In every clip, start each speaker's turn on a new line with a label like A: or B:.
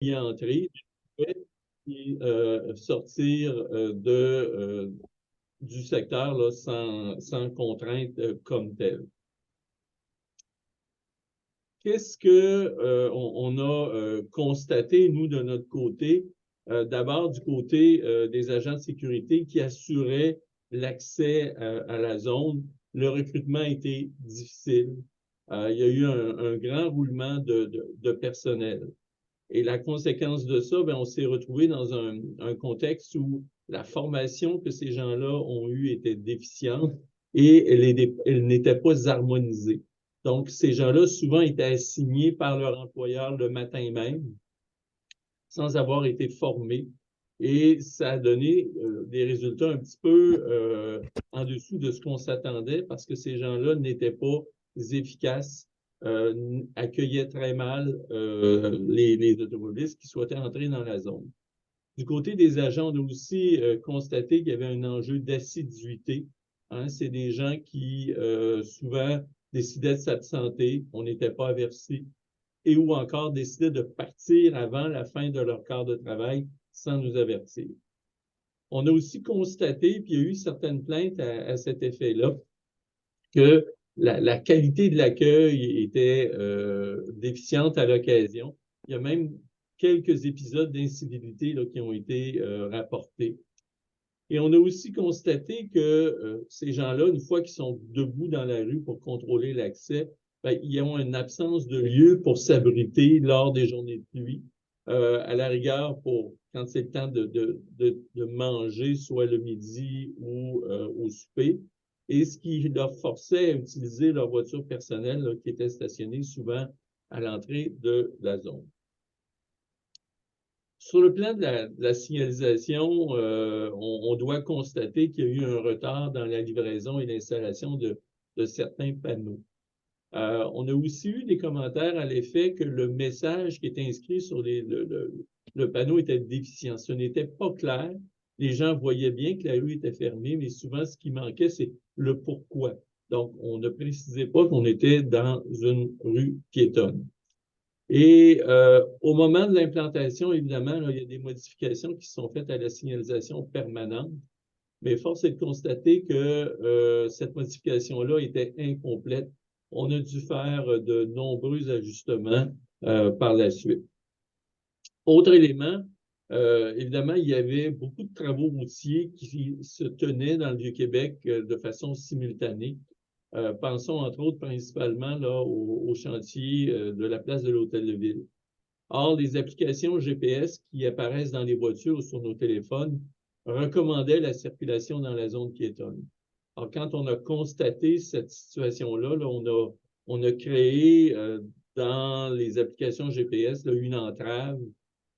A: y entrer et sortir du secteur là, sans contrainte comme telle. Qu'est-ce que on a constaté, nous, de notre côté? D'abord, du côté des agents de sécurité qui assuraient l'accès à la zone, le recrutement était difficile. Il y a eu un grand roulement de personnel. Et la conséquence de ça, ben, on s'est retrouvé dans un contexte où la formation que ces gens-là ont eue était déficiente et elle n'était pas harmonisée. Donc, ces gens-là, souvent, étaient assignés par leur employeur le matin même, sans avoir été formés. Et ça a donné des résultats un petit peu en dessous de ce qu'on s'attendait parce que ces gens-là n'étaient pas efficaces, accueillaient très mal les automobilistes qui souhaitaient entrer dans la zone. Du côté des agents, on a aussi constaté qu'il y avait un enjeu d'assiduité. Hein, c'est des gens qui souvent décidaient de s'absenter, on n'était pas avertis, et ou encore décidaient de partir avant la fin de leur quart de travail sans nous avertir. On a aussi constaté, puis il y a eu certaines plaintes à cet effet-là, que la qualité de l'accueil était déficiente à l'occasion. Il y a même quelques épisodes d'incivilité qui ont été rapportés. Et on a aussi constaté que ces gens-là, une fois qu'ils sont debout dans la rue pour contrôler l'accès, ben, ils ont une absence de lieu pour s'abriter lors des journées de pluie. À la rigueur, pour quand c'est le temps de manger, soit le midi ou au souper, et ce qui leur forçait à utiliser leur voiture personnelle là, qui était stationnée souvent à l'entrée de la zone. Sur le plan de la signalisation, on doit constater qu'il y a eu un retard dans la livraison et l'installation de certains panneaux. On a aussi eu des commentaires à l'effet que le message qui était inscrit sur le panneau était déficient. Ce n'était pas clair. Les gens voyaient bien que la rue était fermée, mais souvent, ce qui manquait, c'est le pourquoi. Donc, on ne précisait pas qu'on était dans une rue piétonne. Et au moment de l'implantation, évidemment, là, il y a des modifications qui sont faites à la signalisation permanente, mais force est de constater que cette modification-là était incomplète. On a dû faire de nombreux ajustements par la suite. Autre élément, évidemment, il y avait beaucoup de travaux routiers qui se tenaient dans le Vieux-Québec de façon simultanée. Pensons entre autres principalement là, au chantier de la place de l'Hôtel de Ville. Or, les applications GPS qui apparaissent dans les voitures ou sur nos téléphones recommandaient la circulation dans la zone piétonne. Alors, quand on a constaté cette situation-là, là, on a créé dans les applications GPS là, une entrave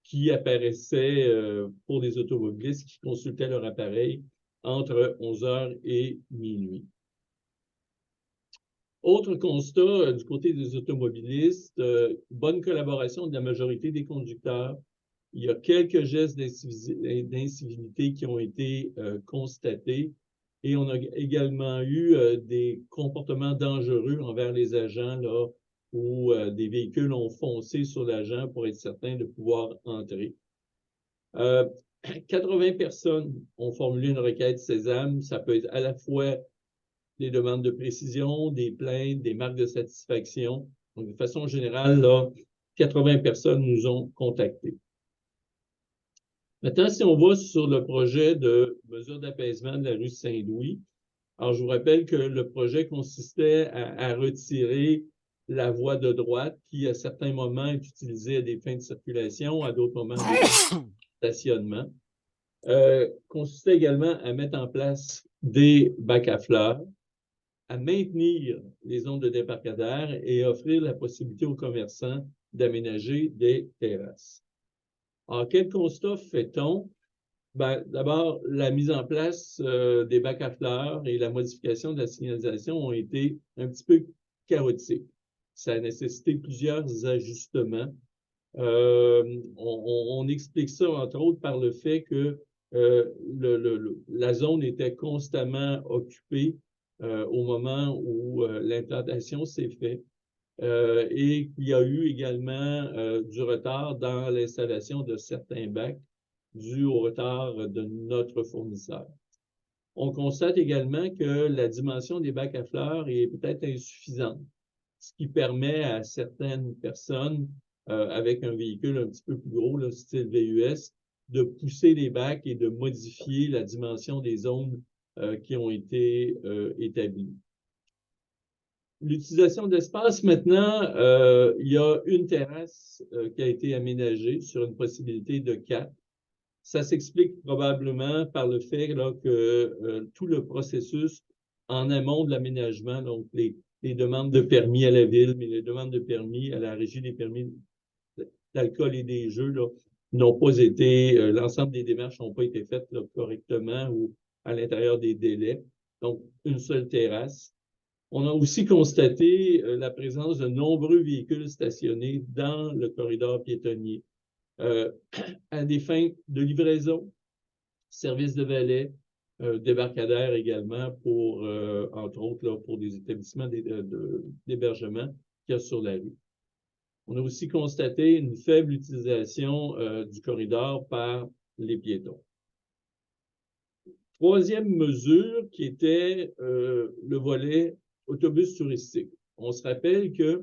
A: qui apparaissait pour les automobilistes qui consultaient leur appareil entre 11 heures et minuit. Autre constat du côté des automobilistes, bonne collaboration de la majorité des conducteurs. Il y a quelques gestes d'incivilité qui ont été constatés et on a également eu des comportements dangereux envers les agents là, où des véhicules ont foncé sur l'agent pour être certain de pouvoir entrer. 80 personnes ont formulé une requête Sésame. Ça peut être à la fois des demandes de précision, des plaintes, des marques de satisfaction. Donc, de façon générale, là, 80 personnes nous ont contactés. Maintenant, si on va sur le projet de mesure d'apaisement de la rue Saint-Louis, alors je vous rappelle que le projet consistait à retirer la voie de droite qui, à certains moments, est utilisée à des fins de circulation, à d'autres moments, à des fins de stationnement. Consistait également à mettre en place des bacs à fleurs, à maintenir les zones de débarcadère et offrir la possibilité aux commerçants d'aménager des terrasses. Alors, quel constat fait-on? Ben, d'abord, la mise en place des bacs à fleurs et la modification de la signalisation ont été un petit peu chaotiques. Ça a nécessité plusieurs ajustements. On explique ça, entre autres, par le fait que la zone était constamment occupée au moment où l'implantation s'est faite. et qu'il y a eu également du retard dans l'installation de certains bacs dû au retard de notre fournisseur. On constate également que la dimension des bacs à fleurs est peut-être insuffisante, ce qui permet à certaines personnes avec un véhicule un petit peu plus gros, là, style VUS, de pousser les bacs et de modifier la dimension des zones qui ont été établies. L'utilisation d'espace, maintenant, il y a une terrasse qui a été aménagée sur une possibilité de 4. Ça s'explique probablement par le fait là, que tout le processus en amont de l'aménagement, donc les demandes de permis à la ville, mais les demandes de permis à la régie des permis d'alcool et des jeux, n'ont pas été, l'ensemble des démarches n'ont pas été faites là, correctement ou à l'intérieur des délais. Donc, une seule terrasse. On a aussi constaté la présence de nombreux véhicules stationnés dans le corridor piétonnier à des fins de livraison, service de valet, débarcadère également pour, entre autres, là, pour des établissements d'hébergement qu'il y a sur la rue. On a aussi constaté une faible utilisation du corridor par les piétons. Troisième mesure qui était le volet autobus touristique. On se rappelle que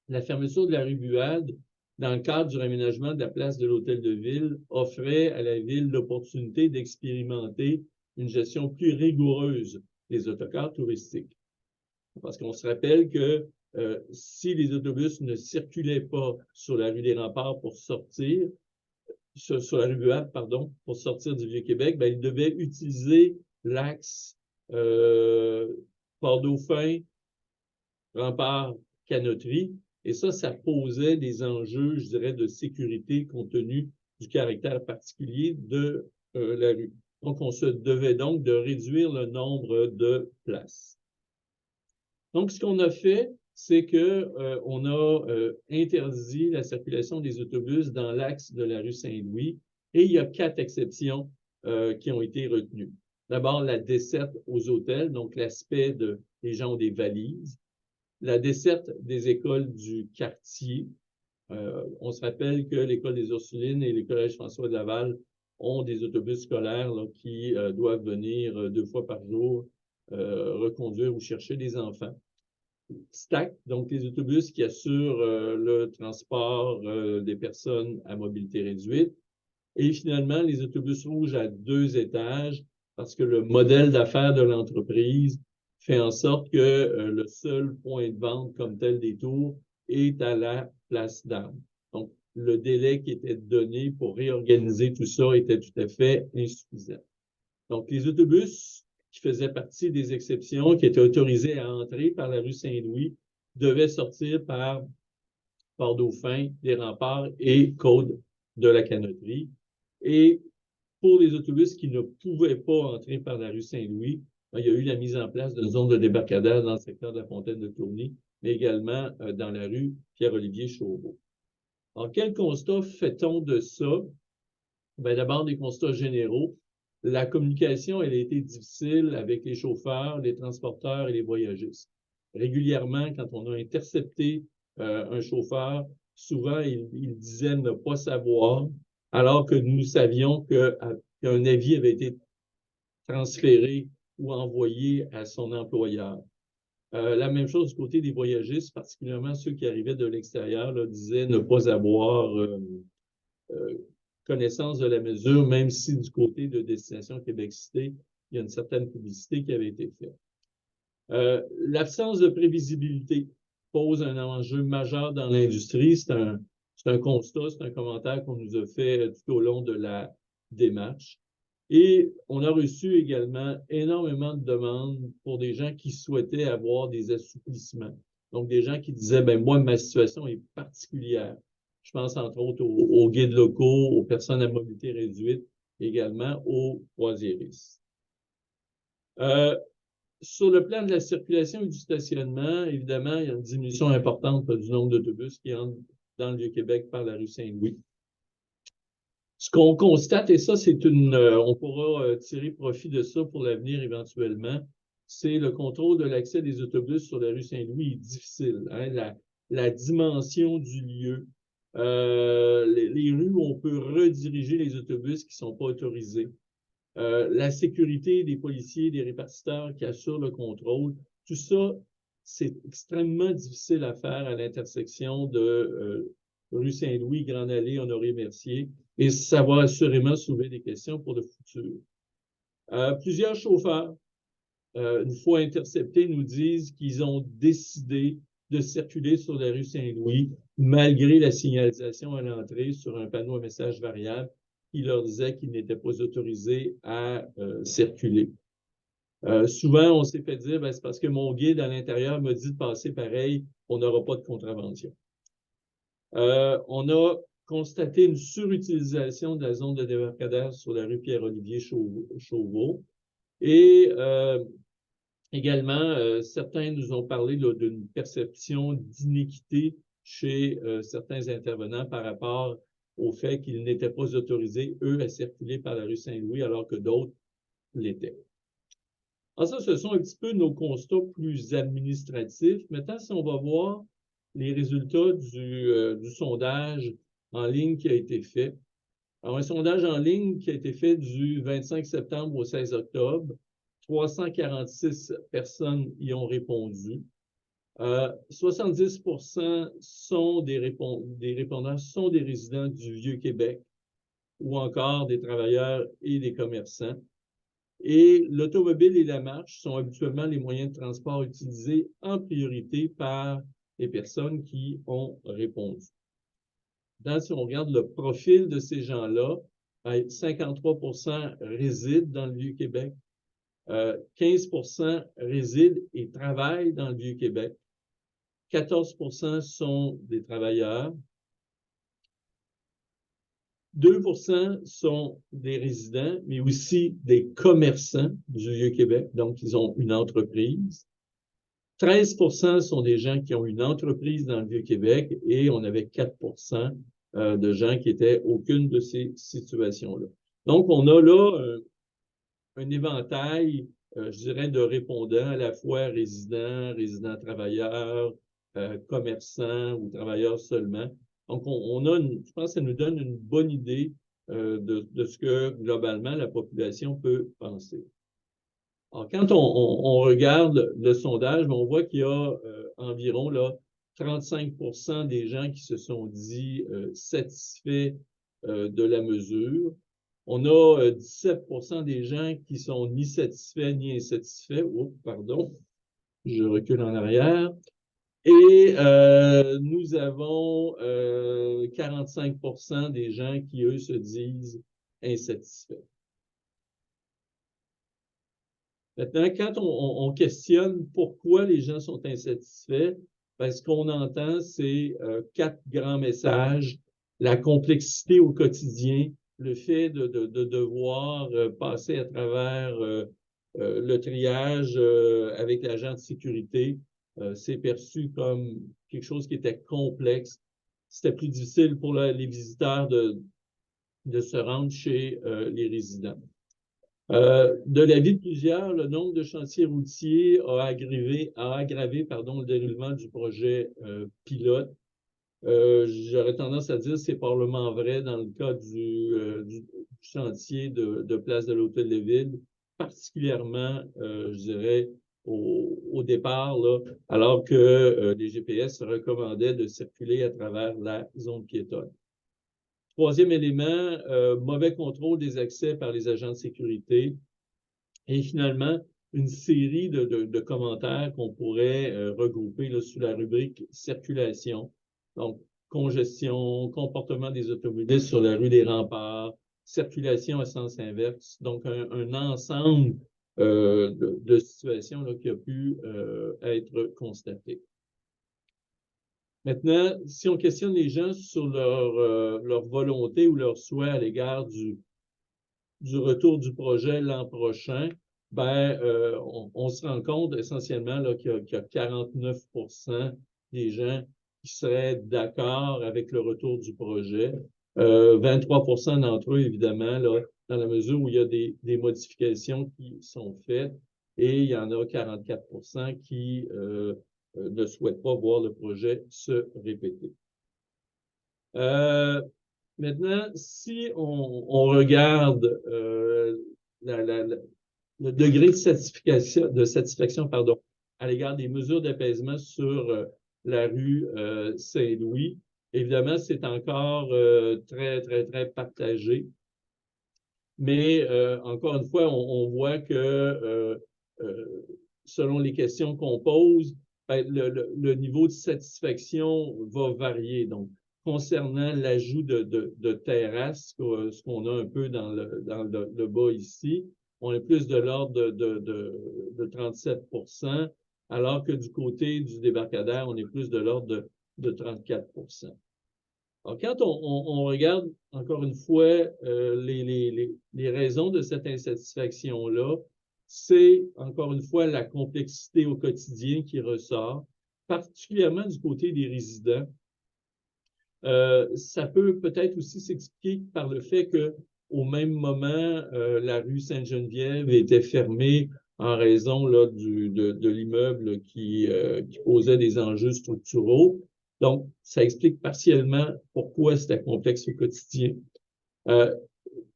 A: la fermeture de la rue Buade, dans le cadre du réaménagement de la place de l'Hôtel de Ville, offrait à la Ville l'opportunité d'expérimenter une gestion plus rigoureuse des autocars touristiques. Parce qu'on se rappelle que si les autobus ne circulaient pas sur la rue des Remparts pour sortir, sur la rue Buade, pardon, pour sortir du Vieux-Québec, ben, ils devaient utiliser l'axe Port-Dauphin, Rempart, Canotterie. Et ça posait des enjeux, je dirais, de sécurité compte tenu du caractère particulier de la rue. Donc, on se devait donc de réduire le nombre de places. Donc, ce qu'on a fait, c'est que on a interdit la circulation des autobus dans l'axe de la rue Saint-Louis et il y a 4 exceptions qui ont été retenues. D'abord, la desserte aux hôtels, donc l'aspect des gens ont des valises. La desserte des écoles du quartier. On se rappelle que l'école des Ursulines et le collège François de Laval ont des autobus scolaires là, qui doivent venir 2 fois par jour reconduire ou chercher des enfants. STAC, donc les autobus qui assurent le transport des personnes à mobilité réduite. Et finalement, les autobus rouges à 2 étages, parce que le modèle d'affaires de l'entreprise fait en sorte que le seul point de vente comme tel des tours est à la place d'Armes. Donc, le délai qui était donné pour réorganiser tout ça était tout à fait insuffisant. Donc, les autobus qui faisaient partie des exceptions, qui étaient autorisés à entrer par la rue Saint-Louis, devaient sortir par Port-Dauphin, des Remparts et Côte de la Canotterie. Et pour les autobus qui ne pouvaient pas entrer par la rue Saint-Louis, il y a eu la mise en place de zones de débarcadère dans le secteur de la Fontaine de Tourny, mais également dans la rue Pierre-Olivier Chauveau. Alors, quel constat fait-on de ça? Ben, d'abord, des constats généraux. La communication, elle a été difficile avec les chauffeurs, les transporteurs et les voyagistes. Régulièrement, quand on a intercepté un chauffeur, souvent, il disait ne pas savoir, alors que nous savions qu'un avis avait été transféré ou envoyé à son employeur. La même chose du côté des voyagistes, particulièrement ceux qui arrivaient de l'extérieur, disaient ne pas avoir connaissance de la mesure, même si du côté de Destination Québec-Cité, il y a une certaine publicité qui avait été faite. L'absence de prévisibilité pose un enjeu majeur dans l'industrie. C'est un constat, c'est un commentaire qu'on nous a fait tout au long de la démarche. Et on a reçu également énormément de demandes pour des gens qui souhaitaient avoir des assouplissements. Donc, des gens qui disaient, ben moi, ma situation est particulière. Je pense entre autres aux guides locaux, aux personnes à mobilité réduite, également aux croisiéristes. Sur le plan de la circulation et du stationnement, évidemment, il y a une diminution importante du nombre d'autobus qui entrent dans le Vieux-Québec par la rue Saint-Louis. Ce qu'on constate, et ça, c'est on pourra tirer profit de ça pour l'avenir éventuellement, c'est le contrôle de l'accès des autobus sur la rue Saint-Louis est difficile. Hein? la dimension du lieu, les rues où on peut rediriger les autobus qui ne sont pas autorisés, la sécurité des policiers, des répartiteurs qui assurent le contrôle, tout ça, c'est extrêmement difficile à faire à l'intersection de rue Saint-Louis, Grande Allée, Honoré-Mercier, et ça va assurément soulever des questions pour le futur. Plusieurs chauffeurs, une fois interceptés, nous disent qu'ils ont décidé de circuler sur la rue Saint-Louis malgré la signalisation à l'entrée sur un panneau à message variable qui leur disait qu'ils n'étaient pas autorisés à circuler. Souvent, on s'est fait dire, ben, c'est parce que mon guide à l'intérieur m'a dit de passer pareil, on n'aura pas de contravention. On a constaté une surutilisation de la zone de débarcadère sur la rue Pierre-Olivier Chauveau. Et également, certains nous ont parlé d'une perception d'iniquité chez certains intervenants par rapport au fait qu'ils n'étaient pas autorisés, eux, à circuler par la rue Saint-Louis, alors que d'autres l'étaient. Alors ça, ce sont un petit peu nos constats plus administratifs. Maintenant, si on va voir les résultats du sondage en ligne qui a été fait. Alors, un sondage en ligne qui a été fait du 25 septembre au 16 octobre. 346 personnes y ont répondu. 70% sont des répondants sont des résidents du Vieux-Québec ou encore des travailleurs et des commerçants. Et l'automobile et la marche sont habituellement les moyens de transport utilisés en priorité par les personnes qui ont répondu. Si on regarde le profil de ces gens-là, 53% résident dans le Vieux-Québec, 15% résident et travaillent dans le Vieux-Québec, 14% sont des travailleurs, 2% sont des résidents, mais aussi des commerçants du Vieux-Québec, donc ils ont une entreprise. 13% sont des gens qui ont une entreprise dans le Vieux-Québec et on avait 4% de gens qui étaient aucune de ces situations-là. Donc, on a là un éventail, je dirais, de répondants, à la fois résidents travailleurs, commerçants ou travailleurs seulement. Donc, je pense que ça nous donne une bonne idée de ce que, globalement, la population peut penser. Alors, quand on regarde le sondage, on voit qu'il y a environ là, 35% des gens qui se sont dit satisfaits de la mesure. On a 17% des gens qui sont ni satisfaits ni insatisfaits. Oh, pardon, je recule en arrière. Et nous avons 45% des gens qui, eux, se disent insatisfaits. Maintenant, quand on questionne pourquoi les gens sont insatisfaits, ben, ce qu'on entend, c'est 4 grands messages. La complexité au quotidien, le fait de devoir passer à travers le triage avec l'agent de sécurité, c'est perçu comme quelque chose qui était complexe. C'était plus difficile pour les visiteurs de se rendre chez les résidents. De l'avis de plusieurs, le nombre de chantiers routiers a aggravé le déroulement du projet pilote. J'aurais tendance à dire que c'est probablement vrai dans le cas du chantier de Place de l'Hôtel de Ville, particulièrement, je dirais, au départ, là, alors que les GPS recommandaient de circuler à travers la zone piétonne. Troisième élément, mauvais contrôle des accès par les agents de sécurité. Et finalement, une série de commentaires qu'on pourrait regrouper là, sous la rubrique circulation. Donc, congestion, comportement des automobilistes sur la rue des Remparts, circulation à sens inverse. Donc, un ensemble de situations là, qui a pu être constaté. Maintenant, si on questionne les gens sur leur volonté ou leur souhait à l'égard du retour du projet l'an prochain, ben, on se rend compte essentiellement qu'il y a 49% des gens qui seraient d'accord avec le retour du projet. 23% d'entre eux, évidemment, là, dans la mesure où il y a des modifications qui sont faites, et il y en a 44% qui ne souhaitent pas voir le projet se répéter. Maintenant, si on regarde le degré de satisfaction pardon, à l'égard des mesures d'apaisement sur la rue Saint-Louis, évidemment, c'est encore très, très, très partagé. Mais encore une fois, on voit que selon les questions qu'on pose, ben, le niveau de satisfaction va varier. Donc, concernant l'ajout de terrasses, ce qu'on a un peu dans le bas ici, on est plus de l'ordre de 37%, alors que du côté du débarcadère, on est plus de l'ordre de 34%. Alors, quand on regarde, encore une fois, les raisons de cette insatisfaction-là, c'est, encore une fois, la complexité au quotidien qui ressort, particulièrement du côté des résidents. Ça peut peut-être aussi s'expliquer par le fait que, au même moment, la rue Sainte-Geneviève était fermée en raison là, de l'immeuble qui posait des enjeux structuraux. Donc, ça explique partiellement pourquoi c'était complexe au quotidien.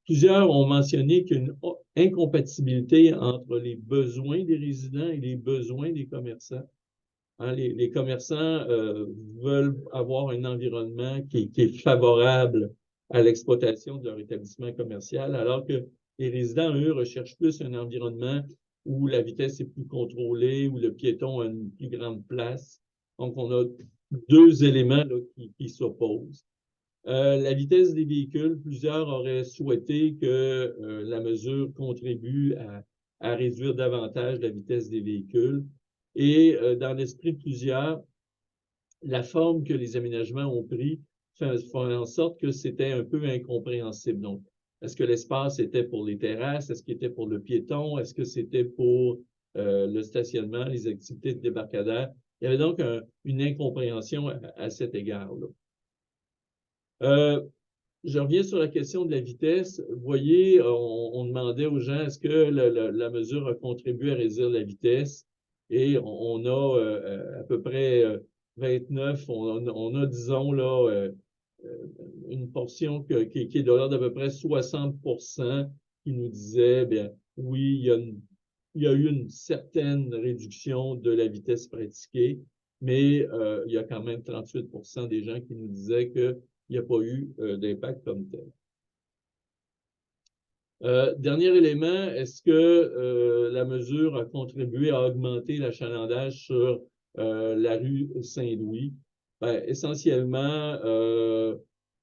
A: Plusieurs ont mentionné qu'une incompatibilité entre les besoins des résidents et les besoins des commerçants. Hein, les commerçants veulent avoir un environnement qui est favorable à l'exploitation de leur établissement commercial, alors que les résidents, eux, recherchent plus un environnement où la vitesse est plus contrôlée, où le piéton a une plus grande place. Donc, on a deux éléments là, qui s'opposent. La vitesse des véhicules, plusieurs auraient souhaité que la mesure contribue à réduire davantage la vitesse des véhicules. Et dans l'esprit de plusieurs, la forme que les aménagements ont pris fait en sorte que c'était un peu incompréhensible. Donc, est-ce que l'espace était pour les terrasses? Est-ce qu'il était pour le piéton? Est-ce que c'était pour le stationnement, les activités de débarcadère? Il y avait donc une incompréhension à cet égard-là. Je reviens sur la question de la vitesse. Vous voyez, on demandait aux gens, est-ce que la mesure a contribué à réduire la vitesse? Et on a à peu près 29, on a disons, là, une portion qui est de l'ordre d'à peu près 60% qui nous disait, bien, oui, il y a eu une certaine réduction de la vitesse pratiquée, mais il y a quand même 38% des gens qui nous disaient qu'il n'y a pas eu d'impact comme tel. Dernier élément, est-ce que la mesure a contribué à augmenter l'achalandage sur la rue Saint-Louis? Ben, essentiellement,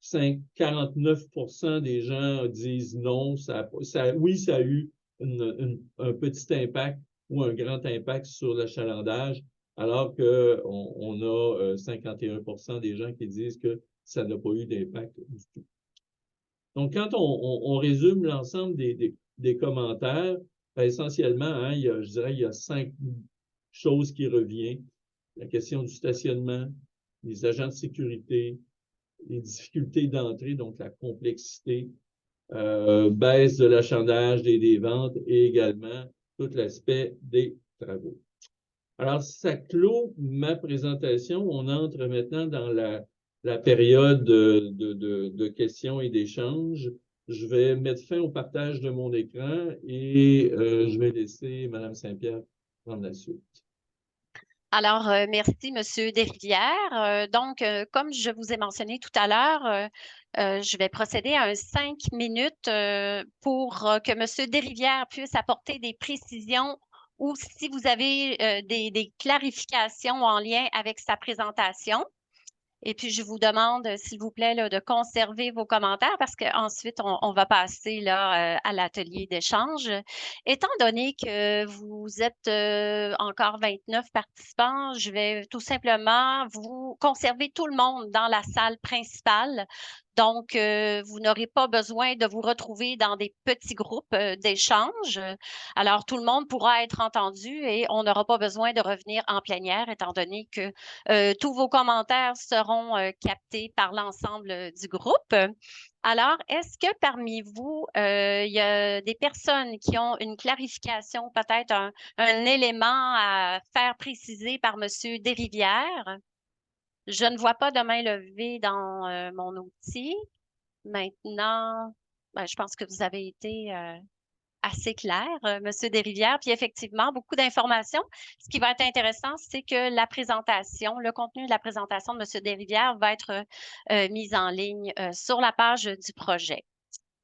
A: 49% des gens disent non. Oui, ça a eu un petit impact ou un grand impact sur l'achalandage, alors qu'on a 51% des gens qui disent que ça n'a pas eu d'impact du tout. Donc, quand on résume l'ensemble des commentaires, ben, essentiellement, hein, je dirais il y a 5 choses qui reviennent. La question du stationnement, les agents de sécurité, les difficultés d'entrée, donc la complexité, baisse de l'achalandage des ventes et également tout l'aspect des travaux. Alors, ça clôt ma présentation. On entre maintenant dans la période de questions et d'échanges. Je vais mettre fin au partage de mon écran et je vais laisser Mme Saint-Pierre prendre la suite.
B: Alors, merci, M. Desrivières. Donc, comme je vous ai mentionné tout à l'heure, je vais procéder à un 5 minutes pour que M. Desrivières puisse apporter des précisions ou si vous avez des clarifications en lien avec sa présentation. Et puis, je vous demande, s'il vous plaît, là, de conserver vos commentaires parce qu'ensuite, on va passer là, à l'atelier d'échange. Étant donné que vous êtes encore 29 participants, je vais tout simplement vous conserver tout le monde dans la salle principale. Donc, vous n'aurez pas besoin de vous retrouver dans des petits groupes d'échange. Alors, tout le monde pourra être entendu et on n'aura pas besoin de revenir en plénière, étant donné que tous vos commentaires seront captés par l'ensemble du groupe. Alors, est-ce que parmi vous, il y a des personnes qui ont une clarification, peut-être un élément à faire préciser par Monsieur Desrivières? Je ne vois pas de main levée dans mon outil. Maintenant, ben, je pense que vous avez été assez clair, Monsieur Desrivières. Puis effectivement, beaucoup d'informations. Ce qui va être intéressant, c'est que la présentation, le contenu de la présentation de Monsieur Desrivières va être mis en ligne sur la page du projet.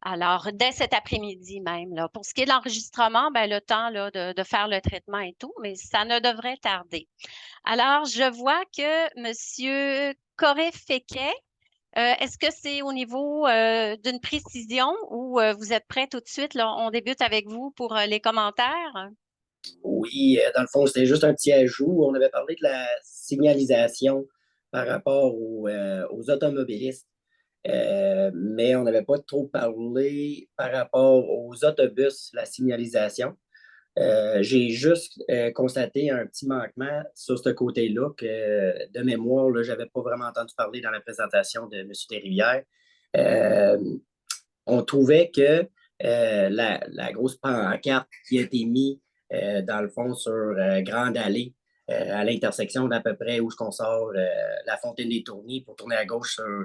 B: Alors, dès cet après-midi même, là. Pour ce qui est de l'enregistrement, ben, le temps là, de faire le traitement et tout, mais ça ne devrait tarder. Alors, je vois que Monsieur Corré-Féquet, est-ce que c'est au niveau d'une précision ou vous êtes prêt tout de suite, là? On débute avec vous pour les commentaires.
C: Oui, dans le fond, c'était juste un petit ajout. On avait parlé de la signalisation par rapport aux automobilistes, mais on n'avait pas trop parlé par rapport aux autobus, la signalisation. J'ai juste constaté un petit manquement sur ce côté-là que, de mémoire, je n'avais pas vraiment entendu parler dans la présentation de M. Desrivières. Euh, on trouvait que la grosse pancarte qui a été mise, dans le fond, sur Grande Allée, à l'intersection d'à peu près où on sort la Fontaine des Tournies pour tourner à gauche sur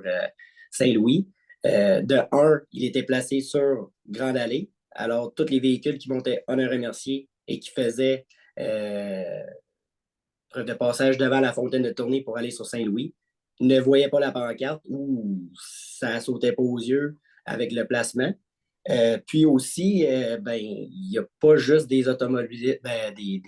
C: Saint-Louis. De un, il était placé sur Grande Allée. Alors, tous les véhicules qui montaient honneur et remercier et qui faisaient preuve de passage devant la Fontaine de Tournée pour aller sur Saint-Louis ne voyaient pas la pancarte ou ça sautait pas aux yeux avec le placement. Puis aussi, ben, il n'y a pas juste des automobilistes, ben, des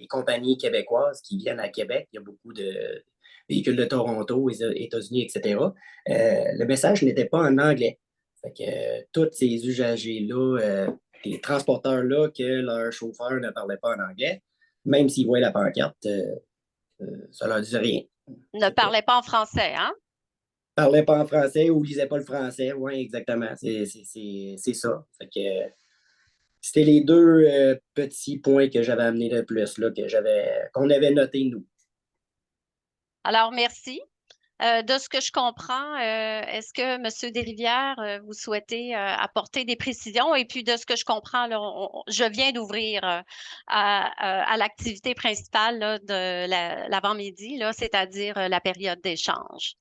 C: compagnies québécoises qui viennent à Québec. Il y a beaucoup de véhicules de Toronto, États-Unis, etc. Le message n'était pas en anglais. Fait que tous ces usagers-là, les transporteurs-là, que leur chauffeur ne parlait pas en anglais, même s'ils voyaient la pancarte, ça leur disait rien.
B: Ne parlez pas en français, hein?
C: Parlait pas en français ou lisait pas le français. Oui, exactement. C'est ça. Fait que, c'était les deux petits points que j'avais amenés de plus, là, qu'on avait notés, nous.
B: Alors, merci. De ce que je comprends, est-ce que M. Desrivières, vous souhaitez apporter des précisions? Et puis, de ce que je comprends, là, je viens d'ouvrir à l'activité principale là, de l'avant-midi, là, c'est-à-dire la période d'échange.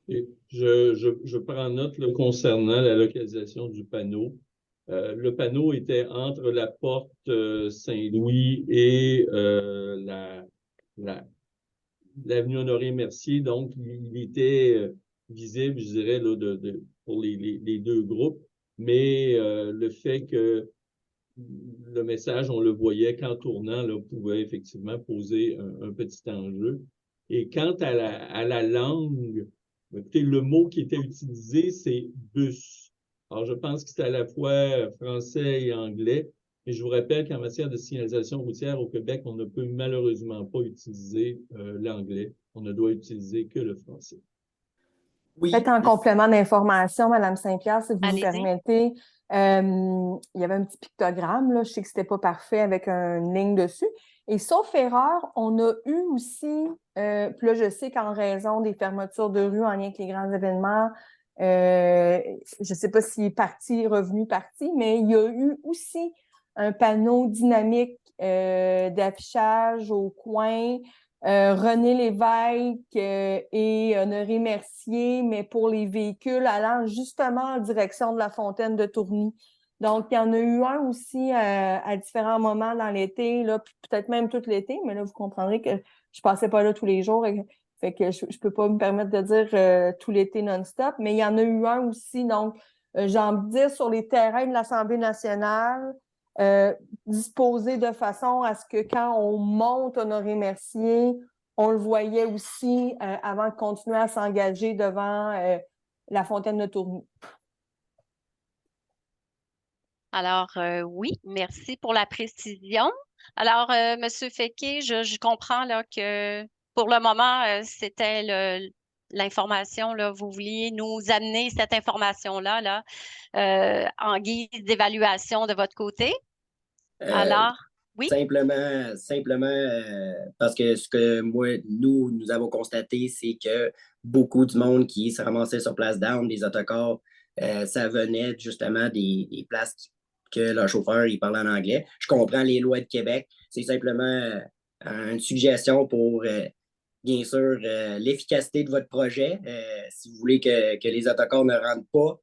A: Et je prends note là, concernant la localisation du panneau. Le panneau était entre la porte Saint-Louis et l'avenue Honoré-Mercier, donc il était visible, je dirais, là, pour les deux groupes, mais le fait que le message, on le voyait qu'en tournant, là, pouvait effectivement poser un petit enjeu. Et quant à la langue, écoutez, le mot qui était utilisé, c'est bus. Alors, je pense que c'est à la fois français et anglais. Et je vous rappelle qu'en matière de signalisation routière au Québec, on ne peut malheureusement pas utiliser l'anglais. On ne doit utiliser que le français.
C: Oui.
D: Peut-être en complément d'information, Madame Saint-Pierre, si vous me
B: Allez-y.
D: permettez. Il y avait un petit pictogramme, là. Je sais que c'était pas parfait avec une ligne dessus. Et sauf erreur, on a eu aussi, puis là, je sais qu'en raison des fermetures de rue en lien avec les grands événements, je sais pas s'il est parti, revenu, parti, mais il y a eu aussi un panneau dynamique d'affichage au coin. René Lévesque et Honoré Mercier, mais pour les véhicules allant justement en direction de la Fontaine de Tourny. Donc, il y en a eu un aussi à différents moments dans l'été, là, peut-être même tout l'été, mais là, vous comprendrez que je passais pas là tous les jours, fait que je peux pas me permettre de dire tout l'été non-stop, mais il y en a eu un aussi, donc, j'ai envie de dire sur les terrains de l'Assemblée nationale, disposé de façon à ce que quand on monte Honoré Mercier, on le voyait aussi avant de continuer à s'engager devant la Fontaine de Tourny.
B: Alors, oui, merci pour la précision. Alors, Monsieur Féquet, je comprends là, que pour le moment, c'était l'information, là, vous vouliez nous amener cette information-là là, en guise d'évaluation de votre côté.
C: Euh,
B: Alors, oui,
C: simplement parce que ce que nous avons constaté, c'est que beaucoup du monde qui se ramassait sur Place d'Armes, des autocars, ça venait justement des places que leur chauffeur il parlait en anglais. Je comprends les lois de Québec. C'est simplement une suggestion pour, bien sûr, l'efficacité de votre projet. Si vous voulez que les autocars ne rentrent pas,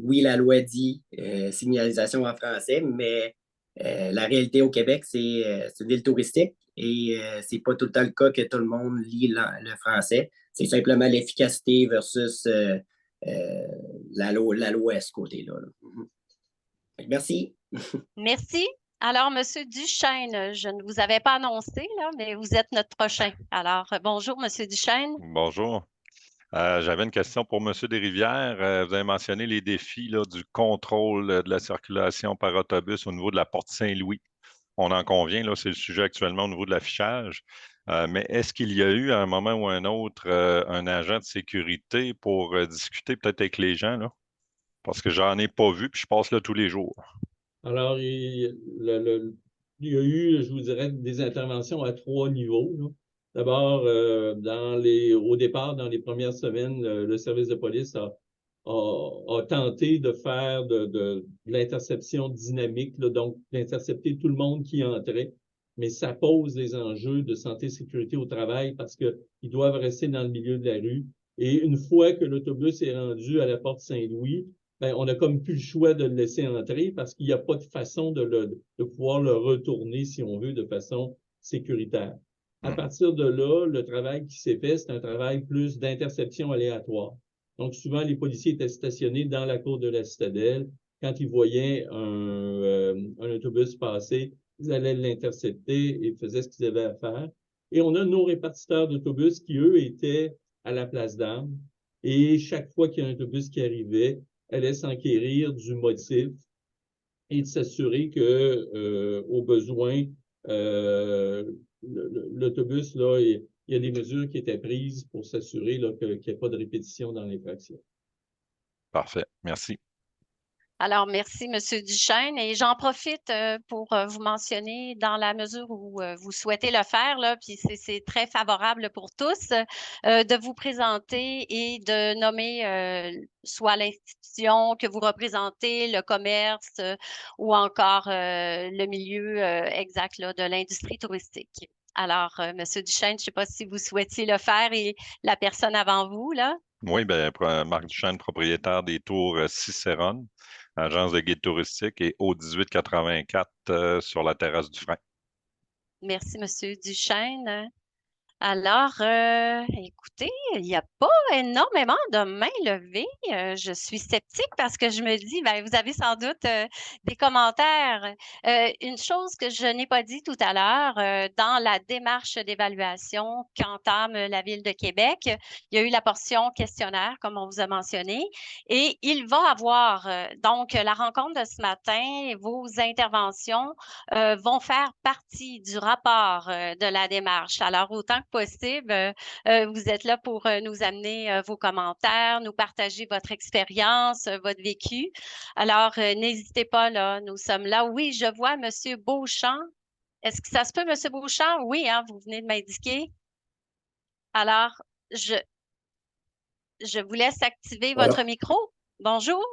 C: oui, la loi dit signalisation en français, mais la réalité au Québec, c'est une ville touristique et c'est pas tout le temps le cas que tout le monde lit le français. C'est simplement l'efficacité versus la loi à ce côté-là. Là. Merci.
B: merci. Alors, Monsieur Duchesne, je ne vous avais pas annoncé, là, mais vous êtes notre prochain. Alors, bonjour, Monsieur Duchesne.
E: Bonjour. J'avais une question pour M. Desrivières. Vous avez mentionné les défis là, du contrôle de la circulation par autobus au niveau de la porte Saint-Louis. On en convient, là, c'est le sujet actuellement au niveau de l'affichage. Mais est-ce qu'il y a eu à un moment ou un autre un agent de sécurité pour discuter peut-être avec les gens, là? Parce que j'en ai pas vu, puis je passe là tous les jours.
A: Alors, il y a eu, je vous dirais, des interventions à 3 niveaux, là. D'abord, au départ, dans les premières semaines, le service de police a tenté de faire de l'interception dynamique, là, donc d'intercepter tout le monde qui entrait. Mais ça pose des enjeux de santé et sécurité au travail parce qu'ils doivent rester dans le milieu de la rue. Et une fois que l'autobus est rendu à la porte Saint-Louis, ben, on n'a comme plus le choix de le laisser entrer parce qu'il n'y a pas de façon de pouvoir le retourner, si on veut, de façon sécuritaire. À partir de là, le travail qui s'est fait, c'est un travail plus d'interception aléatoire. Donc, souvent, les policiers étaient stationnés dans la cour de la citadelle. Quand ils voyaient un autobus passer, ils allaient l'intercepter et faisaient ce qu'ils avaient à faire. Et on a nos répartiteurs d'autobus qui, eux, étaient à la place d'Armes. Et chaque fois qu'il y a un autobus qui arrivait, allait s'enquérir du motif et de s'assurer que, au besoin, l'autobus, là, il y a des mesures qui étaient prises pour s'assurer qu'il n'y ait pas de répétition dans l'infraction.
E: Parfait. Merci.
B: Alors, merci, Monsieur Duchesne. Et j'en profite pour vous mentionner, dans la mesure où vous souhaitez le faire, là, puis c'est très favorable pour tous, de vous présenter et de nommer soit l'institution que vous représentez, le commerce ou encore le milieu exact là, de l'industrie touristique. Alors, Monsieur Duchesne, je ne sais pas si vous souhaitiez le faire et la personne avant vous, là.
E: Oui, bien, Marc Duchesne, propriétaire des tours Cicéron, agence de guide touristique et au 1884 sur la terrasse du Frein.
B: Merci, Monsieur Duchesne. Alors, écoutez, il n'y a pas énormément de mains levées. Je suis sceptique parce que je me dis, ben, vous avez sans doute des commentaires. Une chose que je n'ai pas dit tout à l'heure, dans la démarche d'évaluation qu'entame la Ville de Québec, il y a eu la portion questionnaire, comme on vous a mentionné, et il va avoir, donc, la rencontre de ce matin, vos interventions vont faire partie du rapport de la démarche. Alors, autant que possible, vous êtes là pour nous amener vos commentaires, nous partager votre expérience, votre vécu. Alors, n'hésitez pas, là, nous sommes là. Oui, je vois M. Beauchamp. Est-ce que ça se peut, M. Beauchamp? Oui, hein, vous venez de m'indiquer. Alors, je vous laisse activer votre micro. Bonjour.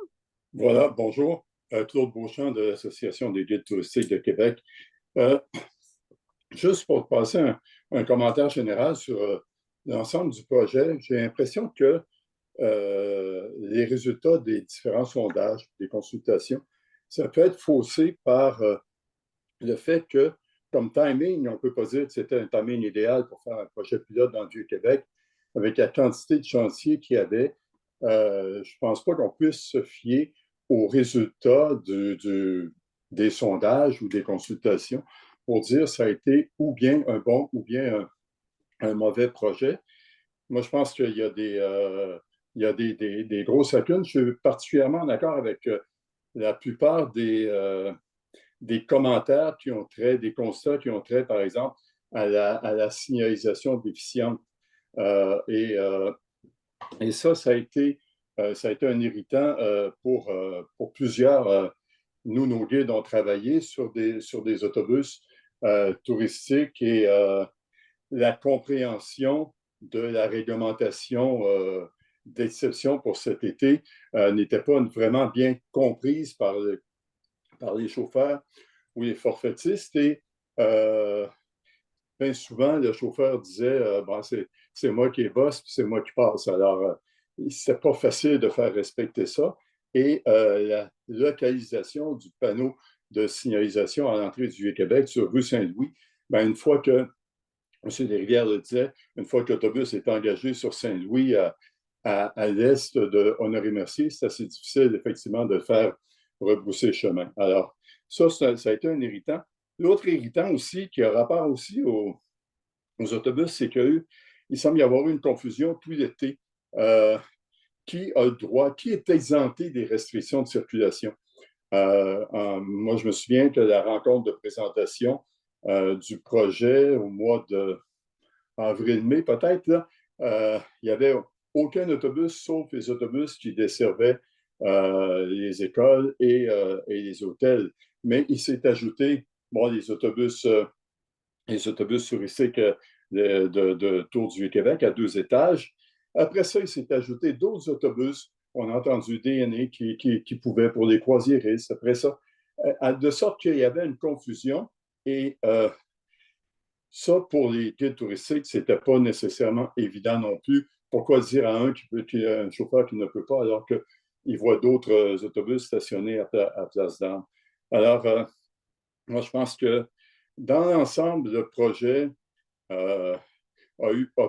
F: Voilà, bonjour. Claude Beauchamp de l'Association des guides touristiques de Québec. Juste pour passer un commentaire général sur l'ensemble du projet, j'ai l'impression que les résultats des différents sondages, des consultations, ça peut être faussé par le fait que, comme timing, on ne peut pas dire que c'était un timing idéal pour faire un projet pilote dans le Vieux-Québec, avec la quantité de chantiers qu'il y avait. Je ne pense pas qu'on puisse se fier aux résultats des sondages ou des consultations pour dire que ça a été ou bien un bon ou bien un mauvais projet. Moi, je pense qu'il y a des grosses lacunes. Je suis particulièrement d'accord avec la plupart des commentaires qui ont trait, des constats qui ont trait, par exemple, à la signalisation déficiente. Et ça a été un irritant pour plusieurs. Nous, nos guides ont travaillé sur des autobus touristiques et la compréhension de la réglementation d'exception pour cet été n'était pas vraiment bien comprise par les chauffeurs ou les forfaitistes. Et bien souvent, le chauffeur disait bon, c'est moi qui est boss, puis c'est moi qui passe. Alors, c'est pas facile de faire respecter ça. Et la localisation du panneau de signalisation à l'entrée du Vieux-Québec sur rue Saint-Louis, bien, une fois que, M. Desrivières le disait, une fois que l'autobus est engagé sur Saint-Louis à l'est de Honoré-Mercier, c'est assez difficile, effectivement, de faire rebrousser le chemin. Alors, ça a été un irritant. L'autre irritant aussi, qui a rapport aussi aux autobus, c'est qu'il semble y avoir eu une confusion tout l'été. Qui a le droit, qui est exempté des restrictions de circulation? Moi, je me souviens que la rencontre de présentation du projet au mois d'avril-mai, peut-être, là, il n'y avait aucun autobus, sauf les autobus qui desservaient les écoles et les hôtels. Mais il s'est ajouté, bon, les autobus touristiques de Tour du Vieux-Québec à 2 étages. Après ça, il s'est ajouté d'autres autobus. On a entendu DNA qui pouvaient pour les croisiéristes. Après ça, de sorte qu'il y avait une confusion. Et ça, pour les guides touristiques, ce n'était pas nécessairement évident non plus. Pourquoi dire à un chauffeur qui ne peut pas alors qu'il voit d'autres autobus stationnés à Place d'Armes? Alors, moi, je pense que dans l'ensemble, le projet a